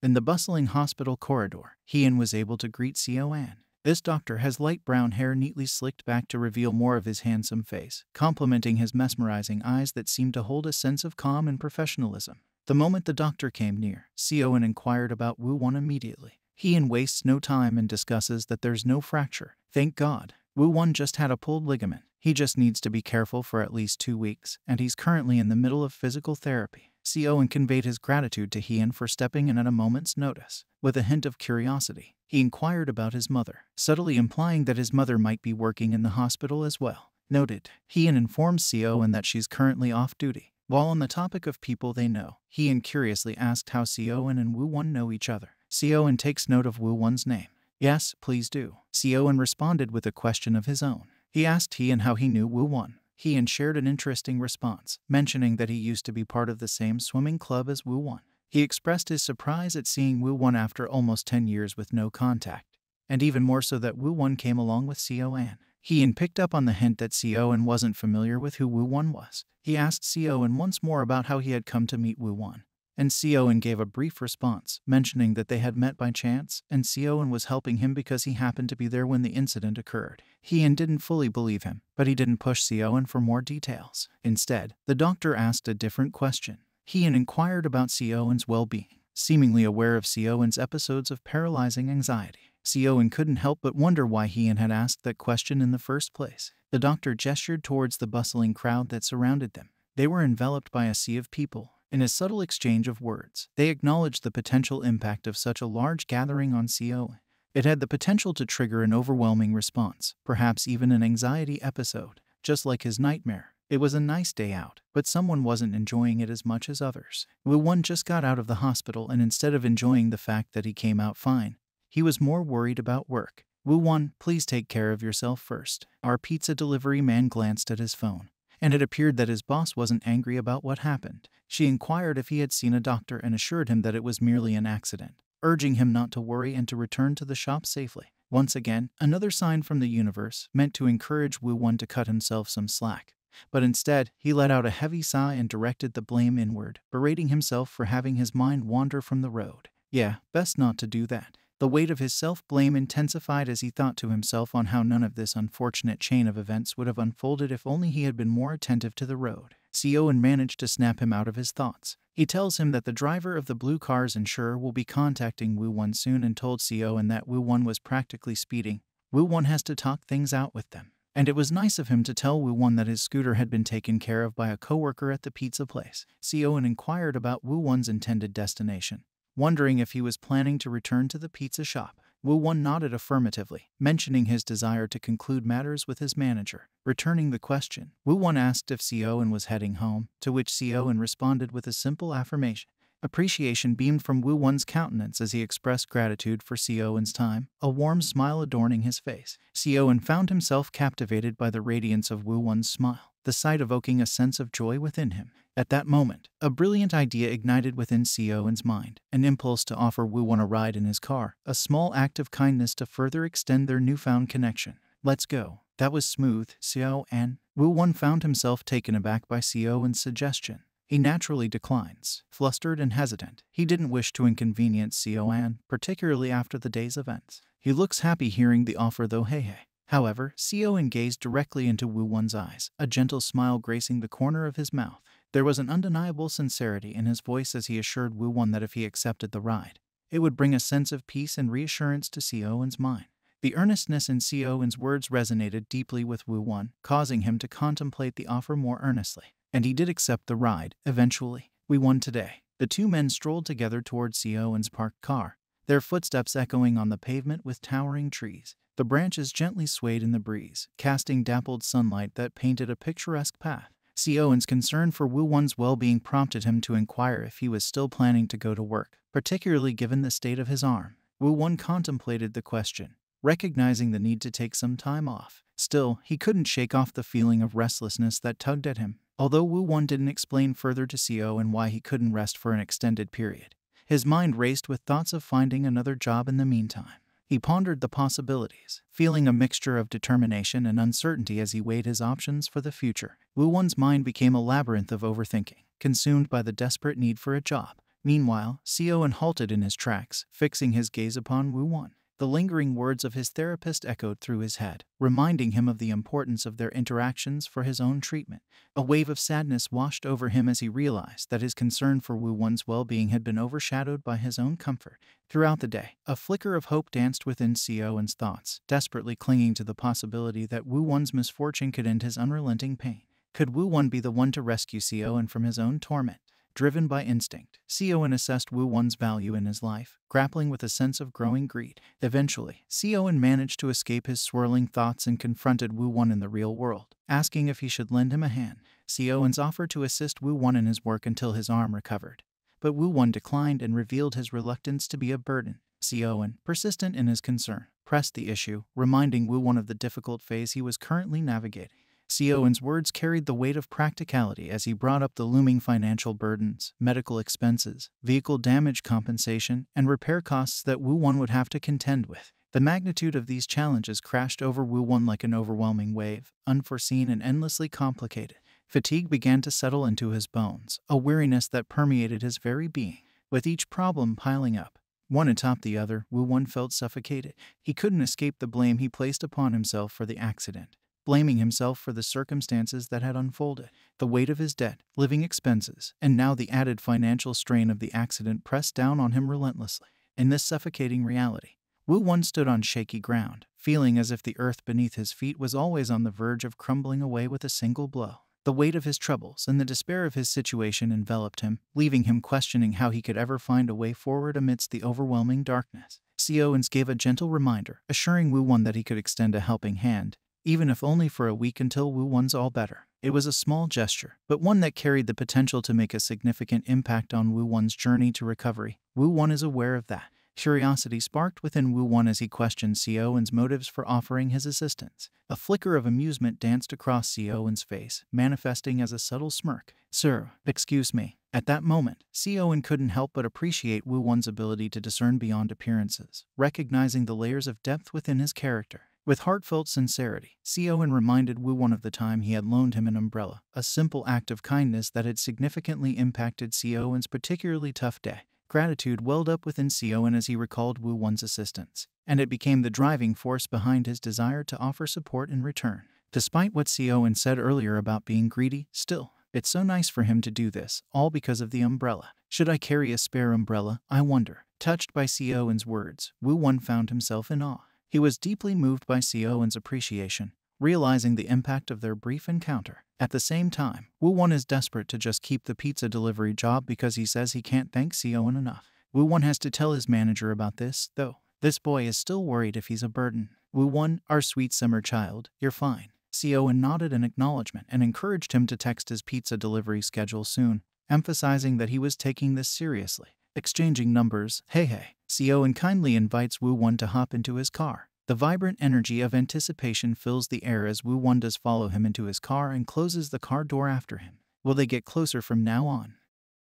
In the bustling hospital corridor, Hyun was able to greet Seo-eun. This doctor has light brown hair neatly slicked back to reveal more of his handsome face, complementing his mesmerizing eyes that seemed to hold a sense of calm and professionalism. The moment the doctor came near, Seo-eun inquired about Woo-won immediately. Hyun wastes no time and discusses that there's no fracture. Thank God. Woo-won just had a pulled ligament. He just needs to be careful for at least 2 weeks, and he's currently in the middle of physical therapy. Seo-eun conveyed his gratitude to Hyun for stepping in at a moment's notice. With a hint of curiosity, he inquired about his mother, subtly implying that his mother might be working in the hospital as well. Noted, Hyun informs Seo-eun that she's currently off duty. While on the topic of people they know, Hyun curiously asked how Seo-eun and Woo-won know each other. Seo-eun takes note of Woo-won's name. "Yes, please do." Seo-eun responded with a question of his own. He asked Hyun how he knew Woo-won. Hyun shared an interesting response, mentioning that he used to be part of the same swimming club as Woo-won. He expressed his surprise at seeing Woo-won after almost 10 years with no contact, and even more so that Woo-won came along with Seo-eun. Hyun picked up on the hint that Seo-eun wasn't familiar with who Woo-won was. He asked Seo-eun once more about how he had come to meet Woo-won, and Seo-eun gave a brief response, mentioning that they had met by chance, and Seo-eun was helping him because he happened to be there when the incident occurred. Hyun didn't fully believe him, but he didn't push Seo-eun for more details. Instead, the doctor asked a different question. Hyun inquired about Seo-eun's well-being. seemingly aware of Sioen's episodes of paralyzing anxiety. Sioen couldn't help but wonder why Hien had asked that question in the first place. The doctor gestured towards the bustling crowd that surrounded them. They were enveloped by a sea of people. In a subtle exchange of words, they acknowledged the potential impact of such a large gathering on Sioen. It had the potential to trigger an overwhelming response, perhaps even an anxiety episode, just like his nightmare. It was a nice day out, but someone wasn't enjoying it as much as others. Woo-won just got out of the hospital, and instead of enjoying the fact that he came out fine, he was more worried about work. Woo-won, please take care of yourself first. Our pizza delivery man glanced at his phone, and it appeared that his boss wasn't angry about what happened. She inquired if he had seen a doctor and assured him that it was merely an accident, urging him not to worry and to return to the shop safely. Once again, another sign from the universe meant to encourage Woo-won to cut himself some slack. But instead, he let out a heavy sigh and directed the blame inward, berating himself for having his mind wander from the road. Yeah, best not to do that. The weight of his self-blame intensified as he thought to himself on how none of this unfortunate chain of events would have unfolded if only he had been more attentive to the road. Sioen managed to snap him out of his thoughts. He tells him that the driver of the blue car's insurer will be contacting Woo-won soon and told Sioen that Woo-won was practically speeding. Woo-won has to talk things out with them. And it was nice of him to tell Woo-won that his scooter had been taken care of by a coworker at the pizza place. Sioen inquired about Woo-won's intended destination, wondering if he was planning to return to the pizza shop. Woo-won nodded affirmatively, mentioning his desire to conclude matters with his manager. Returning the question, Woo-won asked if Sioen was heading home, to which Sioen responded with a simple affirmation. Appreciation beamed from Woo-won's countenance as he expressed gratitude for Sioen's time, a warm smile adorning his face. Sioen found himself captivated by the radiance of Woo-won's smile, the sight evoking a sense of joy within him. At that moment, a brilliant idea ignited within Sioen's mind, an impulse to offer Woo-won a ride in his car, a small act of kindness to further extend their newfound connection. Let's go. That was smooth, Sioen. Woo-won found himself taken aback by Sioen's suggestion. He naturally declines, flustered and hesitant. He didn't wish to inconvenience Sioen, particularly after the day's events. He looks happy hearing the offer though, hey. However, Sioen gazed directly into Woo-won's eyes, a gentle smile gracing the corner of his mouth. There was an undeniable sincerity in his voice as he assured Woo-won that if he accepted the ride, it would bring a sense of peace and reassurance to Sioen's mind. The earnestness in Sioen's words resonated deeply with Woo-won, causing him to contemplate the offer more earnestly. And he did accept the ride, eventually. We won today. The two men strolled together towards Sioen's parked car, their footsteps echoing on the pavement with towering trees. The branches gently swayed in the breeze, casting dappled sunlight that painted a picturesque path. Sioen's concern for Woo-won's well-being prompted him to inquire if he was still planning to go to work, particularly given the state of his arm. Woo-won contemplated the question, recognizing the need to take some time off. Still, he couldn't shake off the feeling of restlessness that tugged at him. Although Woo-won didn't explain further to Sioen why he couldn't rest for an extended period, his mind raced with thoughts of finding another job in the meantime. He pondered the possibilities, feeling a mixture of determination and uncertainty as he weighed his options for the future. Woo-won's mind became a labyrinth of overthinking, consumed by the desperate need for a job. Meanwhile, Sioen halted in his tracks, fixing his gaze upon Woo-won. The lingering words of his therapist echoed through his head, reminding him of the importance of their interactions for his own treatment. A wave of sadness washed over him as he realized that his concern for Woo-won's well-being had been overshadowed by his own comfort. Throughout the day, a flicker of hope danced within Sioen's thoughts, desperately clinging to the possibility that Woo-won's misfortune could end his unrelenting pain. Could Woo-won be the one to rescue Sioen from his own torment? Driven by instinct, Sioen assessed Woo-won's value in his life, grappling with a sense of growing greed. Eventually, Sioen managed to escape his swirling thoughts and confronted Woo-won in the real world, asking if he should lend him a hand. Sioen's offer to assist Woo-won in his work until his arm recovered, but Woo-won declined and revealed his reluctance to be a burden. Sioen, persistent in his concern, pressed the issue, reminding Woo-won of the difficult phase he was currently navigating. Sioen's words carried the weight of practicality as he brought up the looming financial burdens, medical expenses, vehicle damage compensation, and repair costs that Woo-won would have to contend with. The magnitude of these challenges crashed over Woo-won like an overwhelming wave, unforeseen and endlessly complicated. Fatigue began to settle into his bones, a weariness that permeated his very being. With each problem piling up, one atop the other, Woo-won felt suffocated. He couldn't escape the blame he placed upon himself for the accident. blaming himself for the circumstances that had unfolded. The weight of his debt, living expenses, and now the added financial strain of the accident pressed down on him relentlessly. In this suffocating reality, Wu Wan stood on shaky ground, feeling as if the earth beneath his feet was always on the verge of crumbling away with a single blow. The weight of his troubles and the despair of his situation enveloped him, leaving him questioning how he could ever find a way forward amidst the overwhelming darkness. Sioens gave a gentle reminder, assuring Wu Wan that he could extend a helping hand, even if only for a week until Wu Wan's all better. It was a small gesture, but one that carried the potential to make a significant impact on Wu Wan's journey to recovery. Wu Wan is aware of that. Curiosity sparked within Wu Wan as he questioned Sioen's motives for offering his assistance. A flicker of amusement danced across Sioen's face, manifesting as a subtle smirk. "Sir, excuse me." At that moment, Sioen couldn't help but appreciate Wu Wan's ability to discern beyond appearances, recognizing the layers of depth within his character. With heartfelt sincerity, Sioen reminded Wu Wan of the time he had loaned him an umbrella, a simple act of kindness that had significantly impacted Sioen's particularly tough day. Gratitude welled up within Sioen as he recalled Wu Wan's assistance, and it became the driving force behind his desire to offer support in return. Despite what Sioen said earlier about being greedy, still, it's so nice for him to do this, all because of the umbrella. Should I carry a spare umbrella, I wonder? Touched by Sioen's words, Wu Wan found himself in awe. He was deeply moved by Sioen's appreciation, realizing the impact of their brief encounter. At the same time, Wu Wan is desperate to just keep the pizza delivery job because he says he can't thank Sioen enough. Wu Wan has to tell his manager about this, though. This boy is still worried if he's a burden. "Wu Wan, our sweet summer child, you're fine." Sioen nodded in acknowledgement and encouraged him to text his pizza delivery schedule soon, emphasizing that he was taking this seriously. Exchanging numbers, hey. Sioen kindly invites Wu Wan to hop into his car. The vibrant energy of anticipation fills the air as Wu Wan does follow him into his car and closes the car door after him. Will they get closer from now on?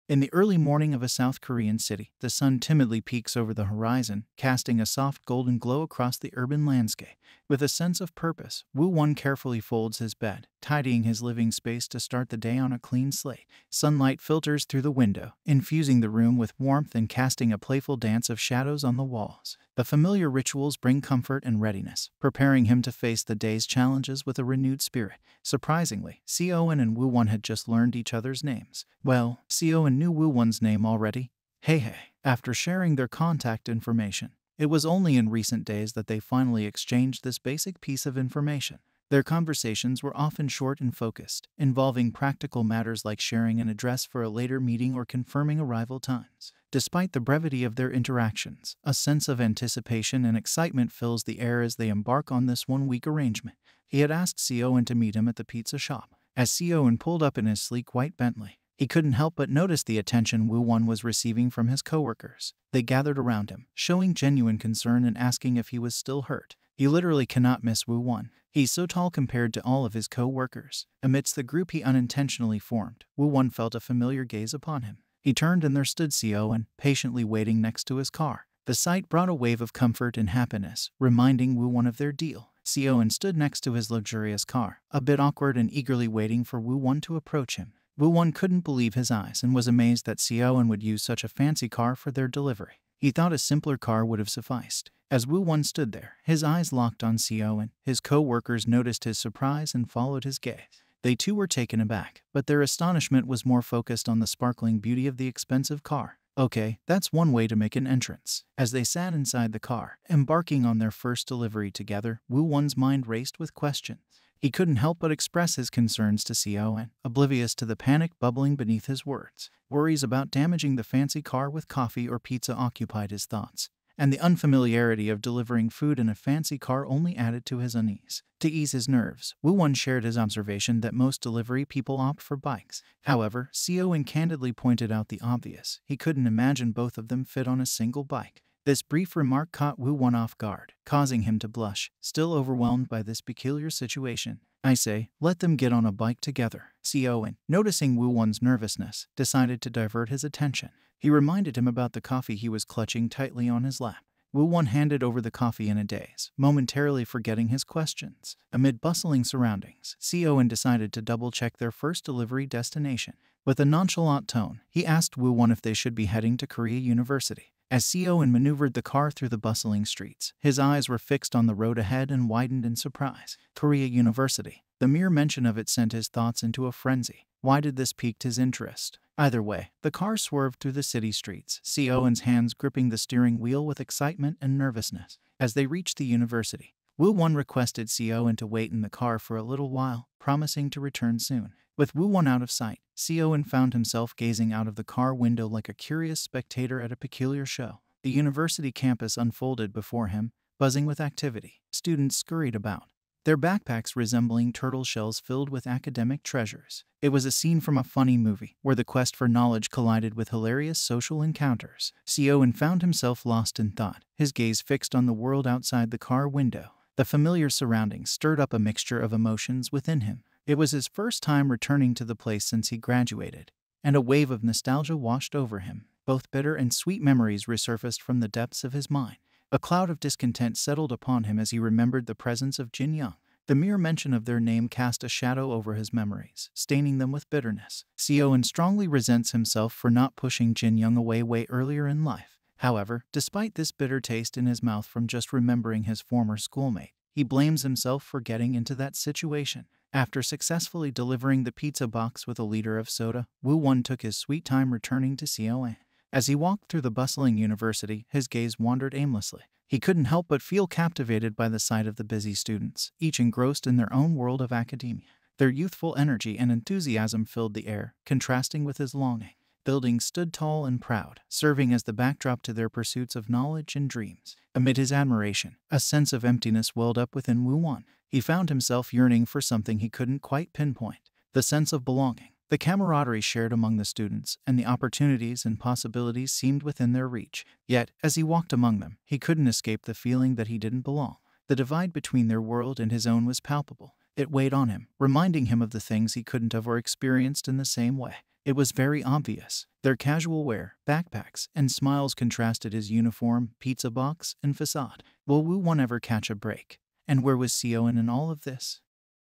In the early morning of a South Korean city, the sun timidly peeks over the horizon, casting a soft golden glow across the urban landscape. With a sense of purpose, Wu Wan carefully folds his bed, tidying his living space to start the day on a clean slate. Sunlight filters through the window, infusing the room with warmth and casting a playful dance of shadows on the walls. The familiar rituals bring comfort and readiness, preparing him to face the day's challenges with a renewed spirit. Surprisingly, Sioen and Wu Wan had just learned each other's names. Well, Sioen knew Wu Wan's name already. Hey. After sharing their contact information, it was only in recent days that they finally exchanged this basic piece of information. Their conversations were often short and focused, involving practical matters like sharing an address for a later meeting or confirming arrival times. Despite the brevity of their interactions, a sense of anticipation and excitement fills the air as they embark on this one-week arrangement. He had asked Sioen to meet him at the pizza shop. As Sioen pulled up in his sleek white Bentley, he couldn't help but notice the attention Wu Wan was receiving from his coworkers. They gathered around him, showing genuine concern and asking if he was still hurt. He literally cannot miss Wu Wan. He's so tall compared to all of his co-workers. Amidst the group he unintentionally formed, Wu Wan felt a familiar gaze upon him. He turned and there stood Sioen, patiently waiting next to his car. The sight brought a wave of comfort and happiness, reminding Wu Wan of their deal. Sioen stood next to his luxurious car, a bit awkward and eagerly waiting for Wu Wan to approach him. Wu Wan couldn't believe his eyes and was amazed that Sioen would use such a fancy car for their delivery. He thought a simpler car would have sufficed. As Wu Wan stood there, his eyes locked on Sioen. His co-workers noticed his surprise and followed his gaze. They too were taken aback, but their astonishment was more focused on the sparkling beauty of the expensive car. Okay, that's one way to make an entrance. As they sat inside the car, embarking on their first delivery together, Wu Wan's mind raced with questions. He couldn't help but express his concerns to Sioen, oblivious to the panic bubbling beneath his words. Worries about damaging the fancy car with coffee or pizza occupied his thoughts, and the unfamiliarity of delivering food in a fancy car only added to his unease. To ease his nerves, Wu Wan shared his observation that most delivery people opt for bikes. However, Sioen candidly pointed out the obvious. He couldn't imagine both of them fit on a single bike. This brief remark caught Wu Wan off guard, causing him to blush, still overwhelmed by this peculiar situation. I say, let them get on a bike together. Sioen, noticing Wu Wan's nervousness, decided to divert his attention. He reminded him about the coffee he was clutching tightly on his lap. Wu Wan handed over the coffee in a daze, momentarily forgetting his questions. Amid bustling surroundings, Sioen decided to double-check their first delivery destination. With a nonchalant tone, he asked Wu Wan if they should be heading to Korea University. As Sioen maneuvered the car through the bustling streets, his eyes were fixed on the road ahead and widened in surprise. Korea University. The mere mention of it sent his thoughts into a frenzy. Why did this pique his interest? Either way, the car swerved through the city streets, Sioen's hands gripping the steering wheel with excitement and nervousness. As they reached the university, Woo-won requested Sioen to wait in the car for a little while, promising to return soon. With Woo-won out of sight, Sioen found himself gazing out of the car window like a curious spectator at a peculiar show. The university campus unfolded before him, buzzing with activity. Students scurried about, their backpacks resembling turtle shells filled with academic treasures. It was a scene from a funny movie, where the quest for knowledge collided with hilarious social encounters. Sioen found himself lost in thought, his gaze fixed on the world outside the car window. The familiar surroundings stirred up a mixture of emotions within him. It was his first time returning to the place since he graduated, and a wave of nostalgia washed over him. Both bitter and sweet memories resurfaced from the depths of his mind. A cloud of discontent settled upon him as he remembered the presence of Jin Young. The mere mention of their name cast a shadow over his memories, staining them with bitterness. Sioen strongly resents himself for not pushing Jin Young away way earlier in life. However, despite this bitter taste in his mouth from just remembering his former schoolmate, he blames himself for getting into that situation. After successfully delivering the pizza box with a liter of soda, Woo-won took his sweet time returning to Sioen. As he walked through the bustling university, his gaze wandered aimlessly. He couldn't help but feel captivated by the sight of the busy students, each engrossed in their own world of academia. Their youthful energy and enthusiasm filled the air, contrasting with his longing. Buildings stood tall and proud, serving as the backdrop to their pursuits of knowledge and dreams. Amid his admiration, a sense of emptiness welled up within Woo-won. He found himself yearning for something he couldn't quite pinpoint. The sense of belonging, the camaraderie shared among the students, and the opportunities and possibilities seemed within their reach. Yet, as he walked among them, he couldn't escape the feeling that he didn't belong. The divide between their world and his own was palpable. It weighed on him, reminding him of the things he couldn't have or experienced in the same way. It was very obvious. Their casual wear, backpacks, and smiles contrasted his uniform, pizza box, and facade. Will Woo-won ever catch a break? And where was Sioen in all of this?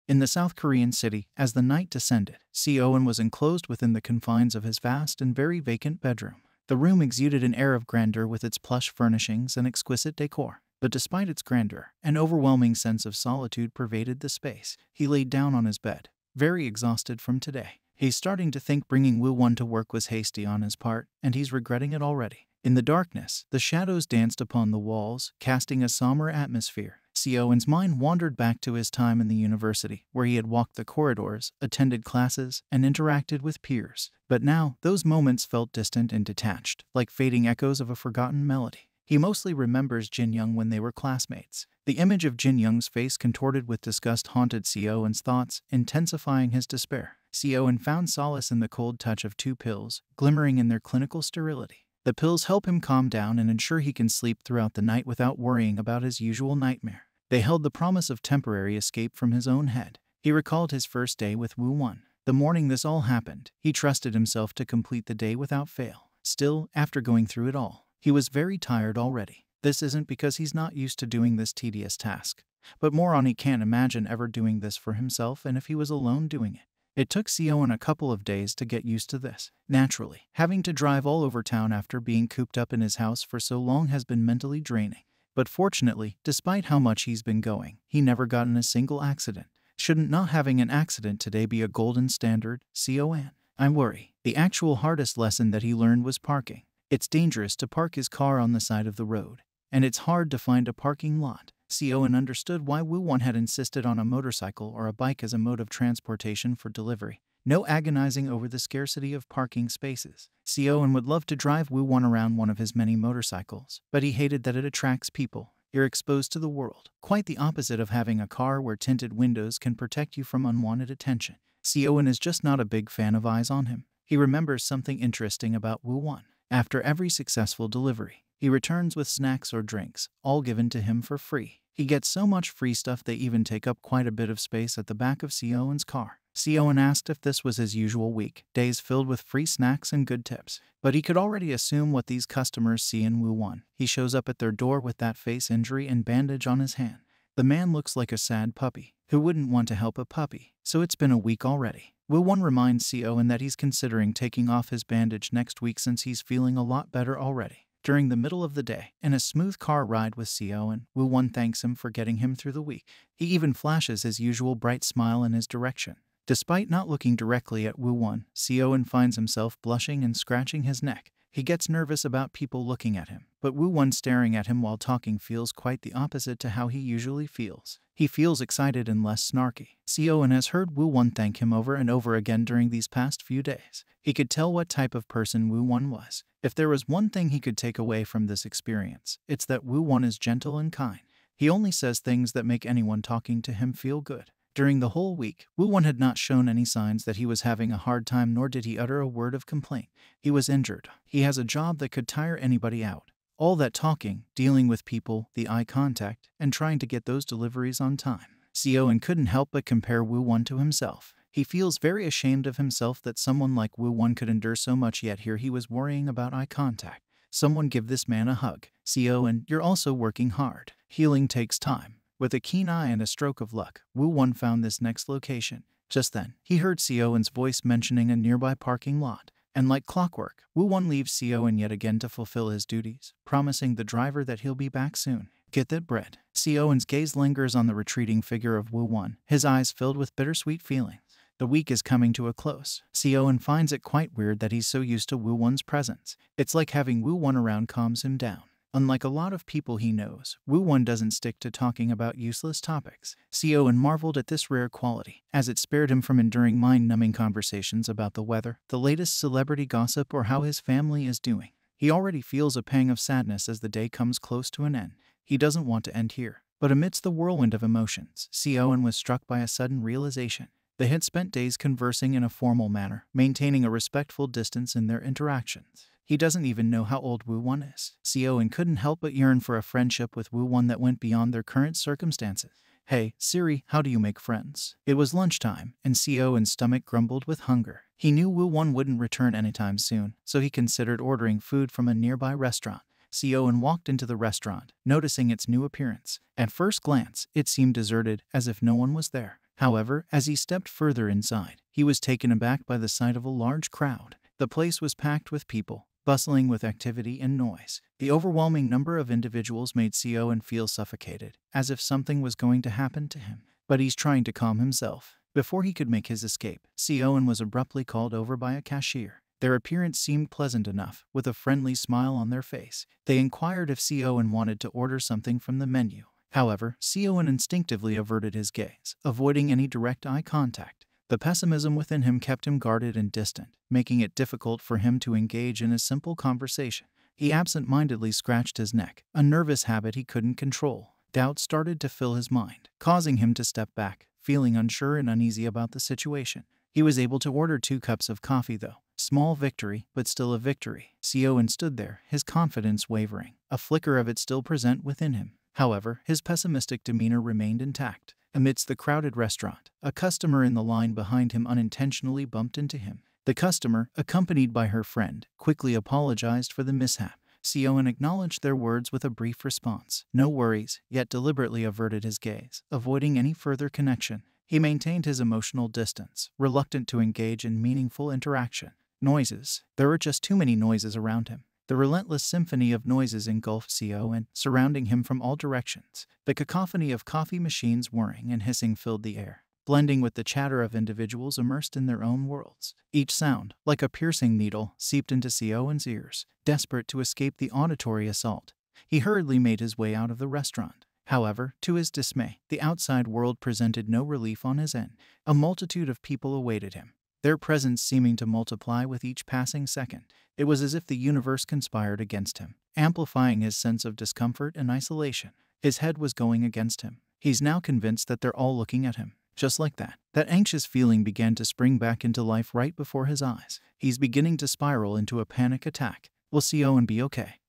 In the South Korean city, as the night descended, Sioen was enclosed within the confines of his vast and very vacant bedroom. The room exuded an air of grandeur with its plush furnishings and exquisite decor. But despite its grandeur, an overwhelming sense of solitude pervaded the space. He laid down on his bed, very exhausted from today. He's starting to think bringing Woo-won to work was hasty on his part, and he's regretting it already. In the darkness, the shadows danced upon the walls, casting a somber atmosphere. Sioen's mind wandered back to his time in the university, where he had walked the corridors, attended classes, and interacted with peers. But now, those moments felt distant and detached, like fading echoes of a forgotten melody. He mostly remembers Jin Young when they were classmates. The image of Jin Young's face contorted with disgust haunted Sioen's thoughts, intensifying his despair. Sioen found solace in the cold touch of 2 pills, glimmering in their clinical sterility. The pills help him calm down and ensure he can sleep throughout the night without worrying about his usual nightmare. They held the promise of temporary escape from his own head. He recalled his first day with Woo-won. The morning this all happened, he trusted himself to complete the day without fail. Still, after going through it all, he was very tired already. This isn't because he's not used to doing this tedious task, but more on he can't imagine ever doing this for himself and if he was alone doing it. It took Sioen a couple of days to get used to this. Naturally, having to drive all over town after being cooped up in his house for so long has been mentally draining. But fortunately, despite how much he's been going, he never got in a single accident. Shouldn't not having an accident today be a golden standard, Sioen? I worry. The actual hardest lesson that he learned was parking. It's dangerous to park his car on the side of the road, and it's hard to find a parking lot. Sioen understood why Woo-won had insisted on a motorcycle or a bike as a mode of transportation for delivery. No agonizing over the scarcity of parking spaces. Sioen would love to drive Woo-won around one of his many motorcycles, but he hated that it attracts people. You're exposed to the world. Quite the opposite of having a car where tinted windows can protect you from unwanted attention. Sioen is just not a big fan of eyes on him. He remembers something interesting about Woo-won. After every successful delivery, he returns with snacks or drinks, all given to him for free. He gets so much free stuff they even take up quite a bit of space at the back of Sioen's car. Sioen asked if this was his usual week, days filled with free snacks and good tips. But he could already assume what these customers see in Woo-won. He shows up at their door with that face injury and bandage on his hand. The man looks like a sad puppy. Who wouldn't want to help a puppy? So it's been a week already. Woo-won reminds Sioen that he's considering taking off his bandage next week since he's feeling a lot better already. During the middle of the day, in a smooth car ride with Sioen, Woo-won thanks him for getting him through the week. He even flashes his usual bright smile in his direction. Despite not looking directly at Woo-won, Sioen finds himself blushing and scratching his neck. He gets nervous about people looking at him, but Woo-won staring at him while talking feels quite the opposite to how he usually feels. He feels excited and less snarky. Sioen has heard Woo-won thank him over and over again during these past few days. He could tell what type of person Woo-won was. If there was one thing he could take away from this experience, it's that Woo-won is gentle and kind. He only says things that make anyone talking to him feel good. During the whole week, Woo-won had not shown any signs that he was having a hard time, nor did he utter a word of complaint. He was injured. He has a job that could tire anybody out. All that talking, dealing with people, the eye contact, and trying to get those deliveries on time. Sioen couldn't help but compare Woo-won to himself. He feels very ashamed of himself that someone like Woo-won could endure so much, yet here he was worrying about eye contact. Someone give this man a hug. Sioen, you're also working hard. Healing takes time. With a keen eye and a stroke of luck, Woo-won found this next location. Just then, he heard Sioen's voice mentioning a nearby parking lot. And like clockwork, Woo-won leaves Sioen yet again to fulfill his duties, promising the driver that he'll be back soon. Get that bread. Sioen's gaze lingers on the retreating figure of Woo-won, his eyes filled with bittersweet feelings. The week is coming to a close. Sioen finds it quite weird that he's so used to Woo-won's presence. It's like having Woo-won around calms him down. Unlike a lot of people he knows, Woo-won doesn't stick to talking about useless topics. Sioen marveled at this rare quality, as it spared him from enduring mind-numbing conversations about the weather, the latest celebrity gossip, or how his family is doing. He already feels a pang of sadness as the day comes close to an end. He doesn't want to end here. But amidst the whirlwind of emotions, Sioen was struck by a sudden realization. They had spent days conversing in a formal manner, maintaining a respectful distance in their interactions. He doesn't even know how old Woo-won is. Sioen couldn't help but yearn for a friendship with Woo-won that went beyond their current circumstances. Hey, Siri, how do you make friends? It was lunchtime, and Sioen's stomach grumbled with hunger. He knew Woo-won wouldn't return anytime soon, so he considered ordering food from a nearby restaurant. Sioen walked into the restaurant, noticing its new appearance. At first glance, it seemed deserted, as if no one was there. However, as he stepped further inside, he was taken aback by the sight of a large crowd. The place was packed with people, bustling with activity and noise. The overwhelming number of individuals made Sioen feel suffocated, as if something was going to happen to him. But he's trying to calm himself. Before he could make his escape, Sioen was abruptly called over by a cashier. Their appearance seemed pleasant enough, with a friendly smile on their face. They inquired if Sioen wanted to order something from the menu. However, Sioen instinctively averted his gaze, avoiding any direct eye contact. The pessimism within him kept him guarded and distant, making it difficult for him to engage in a simple conversation. He absent-mindedly scratched his neck, a nervous habit he couldn't control. Doubt started to fill his mind, causing him to step back, feeling unsure and uneasy about the situation. He was able to order 2 cups of coffee though. Small victory, but still a victory. Sioen stood there, his confidence wavering, a flicker of it still present within him. However, his pessimistic demeanor remained intact. Amidst the crowded restaurant, a customer in the line behind him unintentionally bumped into him. The customer, accompanied by her friend, quickly apologized for the mishap. Sioen acknowledged their words with a brief response. No worries, yet deliberately averted his gaze, avoiding any further connection. He maintained his emotional distance, reluctant to engage in meaningful interaction. Noises. There were just too many noises around him. The relentless symphony of noises engulfed Sioen, surrounding him from all directions. The cacophony of coffee machines whirring and hissing filled the air, blending with the chatter of individuals immersed in their own worlds. Each sound, like a piercing needle, seeped into Sioen's ears. Desperate to escape the auditory assault, he hurriedly made his way out of the restaurant. However, to his dismay, the outside world presented no relief on his end. A multitude of people awaited him, their presence seeming to multiply with each passing second. It was as if the universe conspired against him, amplifying his sense of discomfort and isolation. His head was going against him. He's now convinced that they're all looking at him. Just like that, that anxious feeling began to spring back into life right before his eyes. He's beginning to spiral into a panic attack. Will Sioen be okay?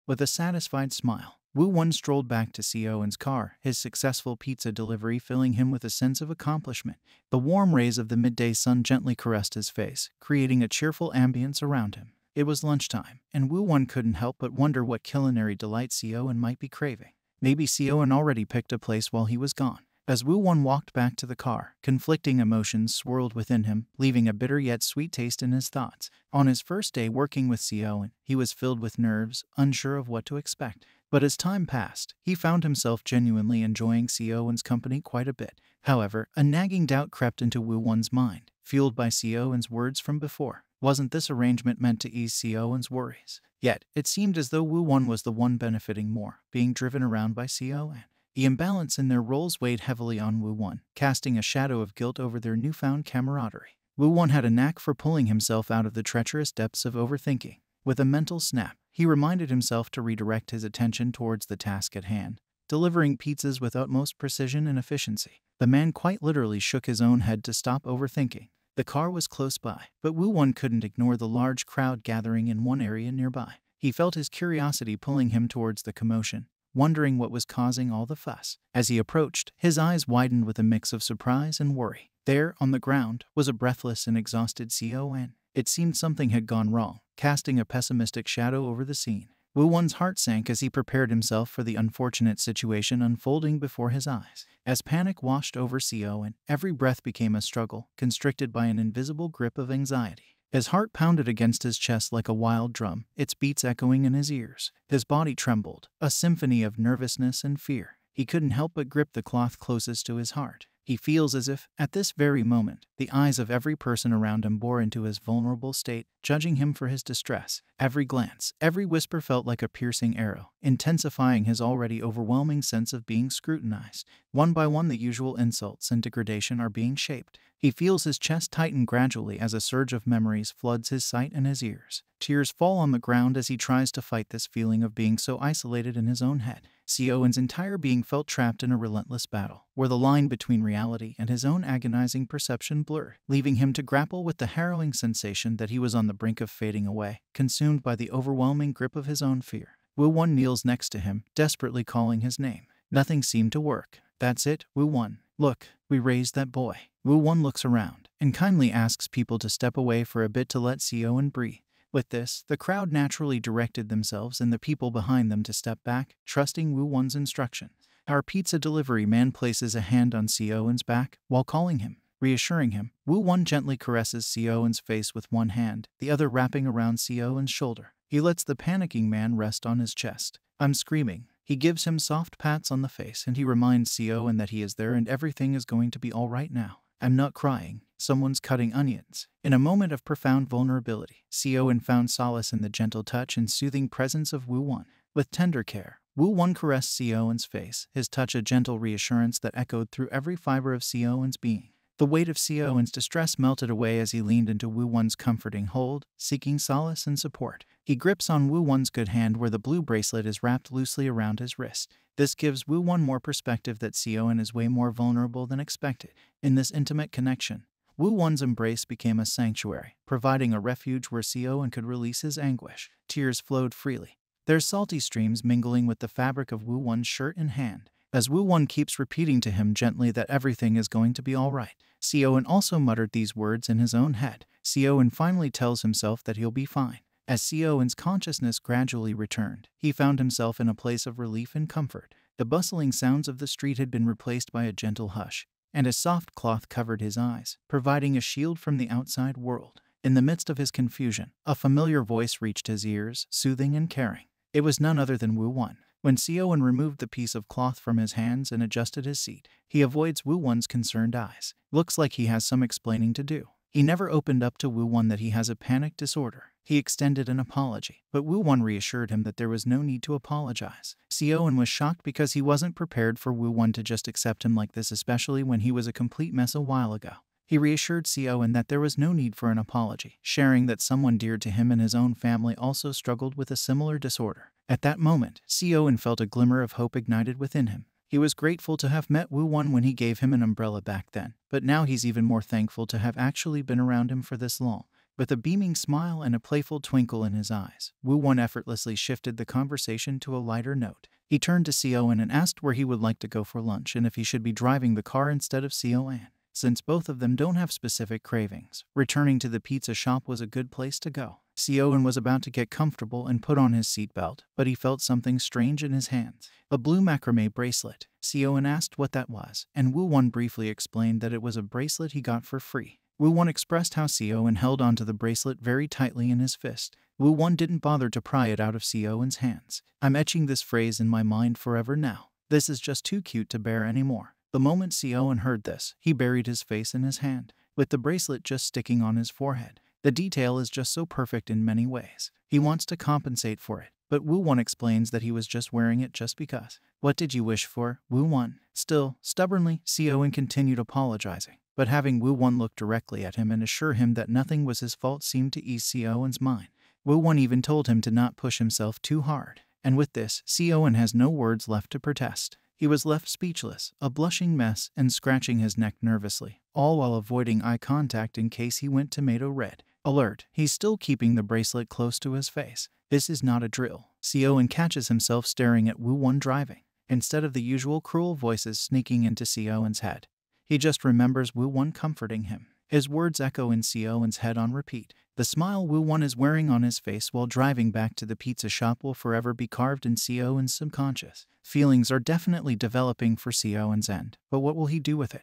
With a satisfied smile, Woo-won strolled back to Sioen's car, his successful pizza delivery filling him with a sense of accomplishment. The warm rays of the midday sun gently caressed his face, creating a cheerful ambience around him. It was lunchtime, and Woo-won couldn't help but wonder what culinary delight Sioen might be craving. Maybe Sioen already picked a place while he was gone. As Wu Wan walked back to the car, conflicting emotions swirled within him, leaving a bitter yet sweet taste in his thoughts. On his first day working with Xiaowen, he was filled with nerves, unsure of what to expect. But as time passed, he found himself genuinely enjoying Xiaowen's company quite a bit. However, a nagging doubt crept into Wu Wan's mind, fueled by Xiaowen's words from before. Wasn't this arrangement meant to ease Xiaowen's worries? Yet, it seemed as though Wu Wan was the one benefiting more, being driven around by Xiaowen. The imbalance in their roles weighed heavily on Wu Wan, casting a shadow of guilt over their newfound camaraderie. Wu Wan had a knack for pulling himself out of the treacherous depths of overthinking. With a mental snap, he reminded himself to redirect his attention towards the task at hand, delivering pizzas with utmost precision and efficiency. The man quite literally shook his own head to stop overthinking. The car was close by, but Wu Wan couldn't ignore the large crowd gathering in one area nearby. He felt his curiosity pulling him towards the commotion, wondering what was causing all the fuss. As he approached, his eyes widened with a mix of surprise and worry. There, on the ground, was a breathless and exhausted Xiaowen. It seemed something had gone wrong, casting a pessimistic shadow over the scene. Wu Wan's heart sank as he prepared himself for the unfortunate situation unfolding before his eyes. As panic washed over Xiaowen, every breath became a struggle, constricted by an invisible grip of anxiety. His heart pounded against his chest like a wild drum, its beats echoing in his ears. His body trembled, a symphony of nervousness and fear. He couldn't help but grip the cloth closest to his heart. He feels as if, at this very moment, the eyes of every person around him bore into his vulnerable state, judging him for his distress. Every glance, every whisper felt like a piercing arrow, intensifying his already overwhelming sense of being scrutinized. One by one, the usual insults and degradation are being shaped. He feels his chest tighten gradually as a surge of memories floods his sight and his ears. Tears fall on the ground as he tries to fight this feeling of being so isolated in his own head. Xiaowen's entire being felt trapped in a relentless battle, where the line between reality and his own agonizing perception blurred, leaving him to grapple with the harrowing sensation that he was on the brink of fading away, consumed by the overwhelming grip of his own fear. Wu Wan kneels next to him, desperately calling his name. Nothing seemed to work. That's it, Wu Wan. Look, we raised that boy. Wu Wan looks around and kindly asks people to step away for a bit to let Xiaowen breathe. With this, the crowd naturally directed themselves and the people behind them to step back, trusting Wu Wan's instruction. Our pizza delivery man places a hand on Xiaowen's back while calling him. Reassuring him, Wu Wan gently caresses Xiaowen's face with one hand, the other wrapping around Xiaowen's shoulder. He lets the panicking man rest on his chest. I'm screaming. He gives him soft pats on the face and he reminds Xiaowen that he is there and everything is going to be all right now. I'm not crying. Someone's cutting onions. In a moment of profound vulnerability, Xiaowen found solace in the gentle touch and soothing presence of Wu Wan. With tender care, Wu Wan caressed Xiaowen's face, his touch a gentle reassurance that echoed through every fiber of Xiaowen's being. The weight of Xiaowen's distress melted away as he leaned into Wu Wan's comforting hold, seeking solace and support. He grips on Wu Wan's good hand where the blue bracelet is wrapped loosely around his wrist. This gives Wu Wan more perspective that Xiaowen is way more vulnerable than expected. In this intimate connection, Wu Wan's embrace became a sanctuary, providing a refuge where Xiaowen could release his anguish. Tears flowed freely, their salty streams mingling with the fabric of Wu Wan's shirt and hand. As Wu Wan keeps repeating to him gently that everything is going to be all right, Xiaowen also muttered these words in his own head. Xiaowen finally tells himself that he'll be fine. As Xiaowen's consciousness gradually returned, he found himself in a place of relief and comfort. The bustling sounds of the street had been replaced by a gentle hush, and a soft cloth covered his eyes, providing a shield from the outside world. In the midst of his confusion, a familiar voice reached his ears, soothing and caring. It was none other than Wu Wan. When Xiaowen removed the piece of cloth from his hands and adjusted his seat, he avoids Wu Wan's concerned eyes. Looks like he has some explaining to do. He never opened up to Wu Wan that he has a panic disorder. He extended an apology, but Wu Wan reassured him that there was no need to apologize. Xiaowen was shocked because he wasn't prepared for Wu Wan to just accept him like this, especially when he was a complete mess a while ago. He reassured Xiaowen that there was no need for an apology, sharing that someone dear to him and his own family also struggled with a similar disorder. At that moment, Xiaowen felt a glimmer of hope ignited within him. He was grateful to have met Wu Wan when he gave him an umbrella back then, but now he's even more thankful to have actually been around him for this long. With a beaming smile and a playful twinkle in his eyes, Wu Wan effortlessly shifted the conversation to a lighter note. He turned to Xiaowen and asked where he would like to go for lunch and if he should be driving the car instead of Xiaowen. Since both of them don't have specific cravings, returning to the pizza shop was a good place to go. Sioen was about to get comfortable and put on his seatbelt, but he felt something strange in his hands. A blue macrame bracelet. Sioen asked what that was, and Woo Won briefly explained that it was a bracelet he got for free. Woo Won expressed how Sioen held onto the bracelet very tightly in his fist. Woo Won didn't bother to pry it out of Sioen's hands. I'm etching this phrase in my mind forever now. This is just too cute to bear anymore. The moment Sioen heard this, he buried his face in his hand, with the bracelet just sticking on his forehead. The detail is just so perfect in many ways. He wants to compensate for it, but Woo Won explains that he was just wearing it just because. What did you wish for, Woo Won? Still, stubbornly, Sioen continued apologizing, but having Woo Won look directly at him and assure him that nothing was his fault seemed to ease Sioen's mind. Woo Won even told him to not push himself too hard, and with this, Sioen has no words left to protest. He was left speechless, a blushing mess, and scratching his neck nervously, all while avoiding eye contact in case he went tomato red. Alert, he's still keeping the bracelet close to his face. This is not a drill. Sioen catches himself staring at Woo Won driving, instead of the usual cruel voices sneaking into Sioen's head. He just remembers Woo Won comforting him. His words echo in Sioen's head on repeat. The smile Woo Won is wearing on his face while driving back to the pizza shop will forever be carved in Sioen's subconscious. Feelings are definitely developing for Sioen's end, but what will he do with it?